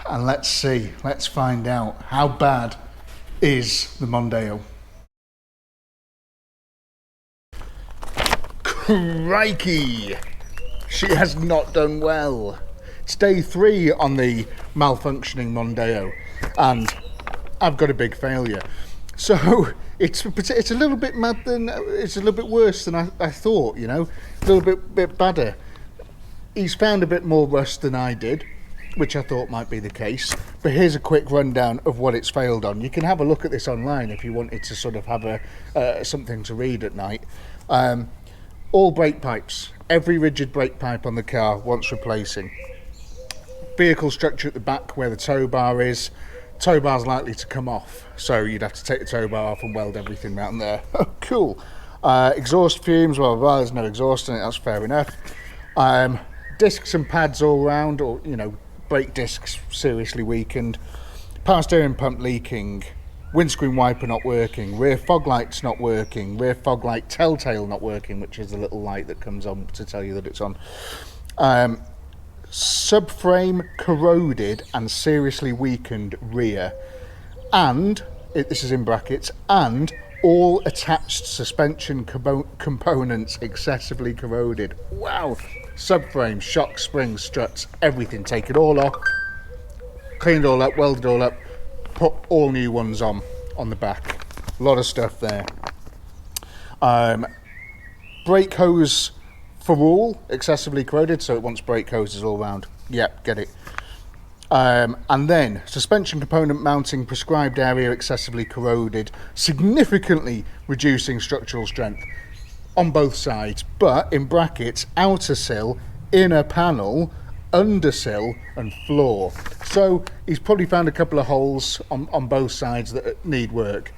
and let's see, let's find out how bad is the Mondeo. Crikey! She has not done well. It's day 3 on the malfunctioning Mondeo and I've got a big failure. So it's a little bit mad than, it's a little bit worse than I thought, you know, a little bit badder. He's found a bit more rust than I did, which I thought might be the case. But here's a quick rundown of what it's failed on. You can have a look at this online if you wanted to sort of have something to read at night. All brake pipes, every rigid brake pipe on the car wants replacing. Vehicle structure at the back where the tow bar is. Tow bar's likely to come off, so you'd have to take the tow bar off and weld everything around there. Oh, cool. Exhaust fumes, well, there's no exhaust in it, that's fair enough. Discs and pads all round, or, you know, brake discs seriously weakened. Power steering pump leaking. Windscreen wiper not working, rear fog lights not working, rear fog light telltale not working, which is the little light that comes on to tell you that it's on. Subframe corroded and seriously weakened rear, and, this is in brackets, and all attached suspension components excessively corroded. Wow! Subframe, shocks, springs, struts, everything, take it all off, cleaned it all up, welded it all up, put all new ones on the back. A lot of stuff there. Brake hose for all excessively corroded, so it wants brake hoses all round. Yep, get it. And then suspension component mounting prescribed area excessively corroded, significantly reducing structural strength on both sides, but in brackets, outer sill, inner panel, undersill and floor. So he's probably found a couple of holes on both sides that need work.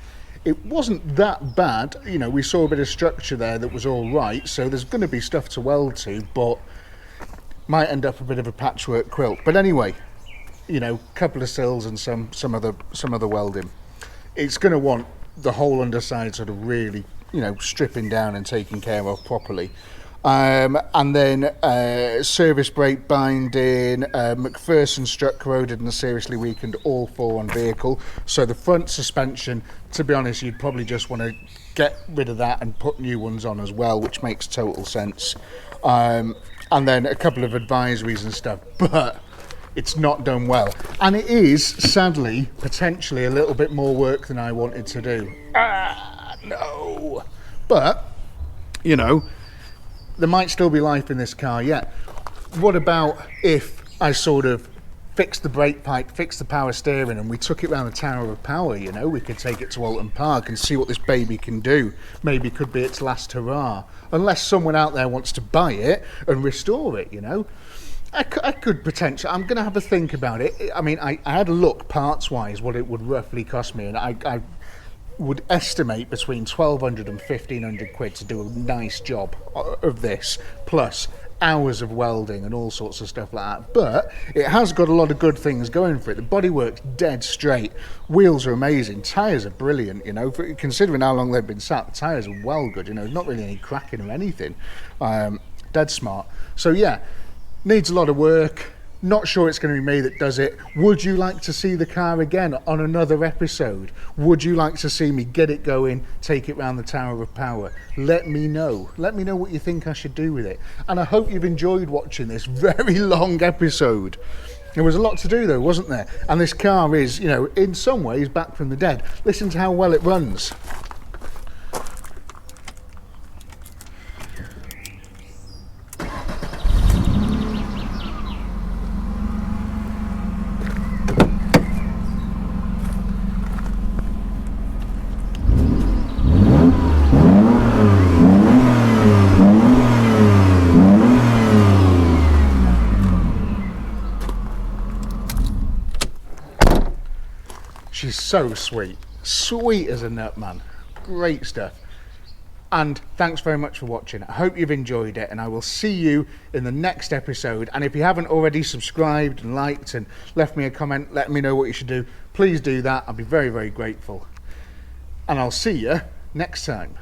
It wasn't that bad, you know, we saw a bit of structure there that was all right, so there's going to be stuff to weld to, but might end up a bit of a patchwork quilt. But anyway, you know, a couple of sills and some other welding. It's going to want the whole underside sort of really, you know, stripping down and taken care of properly. And then service brake binding, McPherson strut corroded and seriously weakened, all 4 on vehicle. So the front suspension, to be honest, you'd probably just want to get rid of that and put new ones on as well, which makes total sense. And then a couple of advisories and stuff, but it's not done well. And it is, sadly, potentially a little bit more work than I wanted to do. No. But, you know, there might still be life in this car yet. What about if I sort of fixed the brake pipe, fixed the power steering, and we took it around the Tower of Power, you know? We could take it to Alton Park and see what this baby can do. Maybe it could be its last hurrah. Unless someone out there wants to buy it and restore it, you know? I could potentially, I'm going to have a think about it. I mean, I had a look parts-wise what it would roughly cost me, and I would estimate between 1,200 and 1,500 quid to do a nice job of this, plus hours of welding and all sorts of stuff like that. But it has got a lot of good things going for it. The bodywork's dead straight, wheels are amazing, tyres are brilliant, you know, considering how long they've been sat, the tyres are well good, you know, not really any cracking or anything. Dead smart. So yeah, needs a lot of work. Not sure it's going to be me that does it. Would you like to see the car again on another episode? Would you like to see me get it going, take it round the Tower of Power? Let me know. Let me know what you think I should do with it. And I hope you've enjoyed watching this very long episode. There was a lot to do though, wasn't there? And this car is, you know, in some ways back from the dead. Listen to how well it runs. She's so sweet. Sweet as a nut, man. Great stuff. And thanks very much for watching. I hope you've enjoyed it, and I will see you in the next episode. And if you haven't already subscribed and liked and left me a comment, let me know what you should do, please do that. I'll be very, very grateful. And I'll see you next time.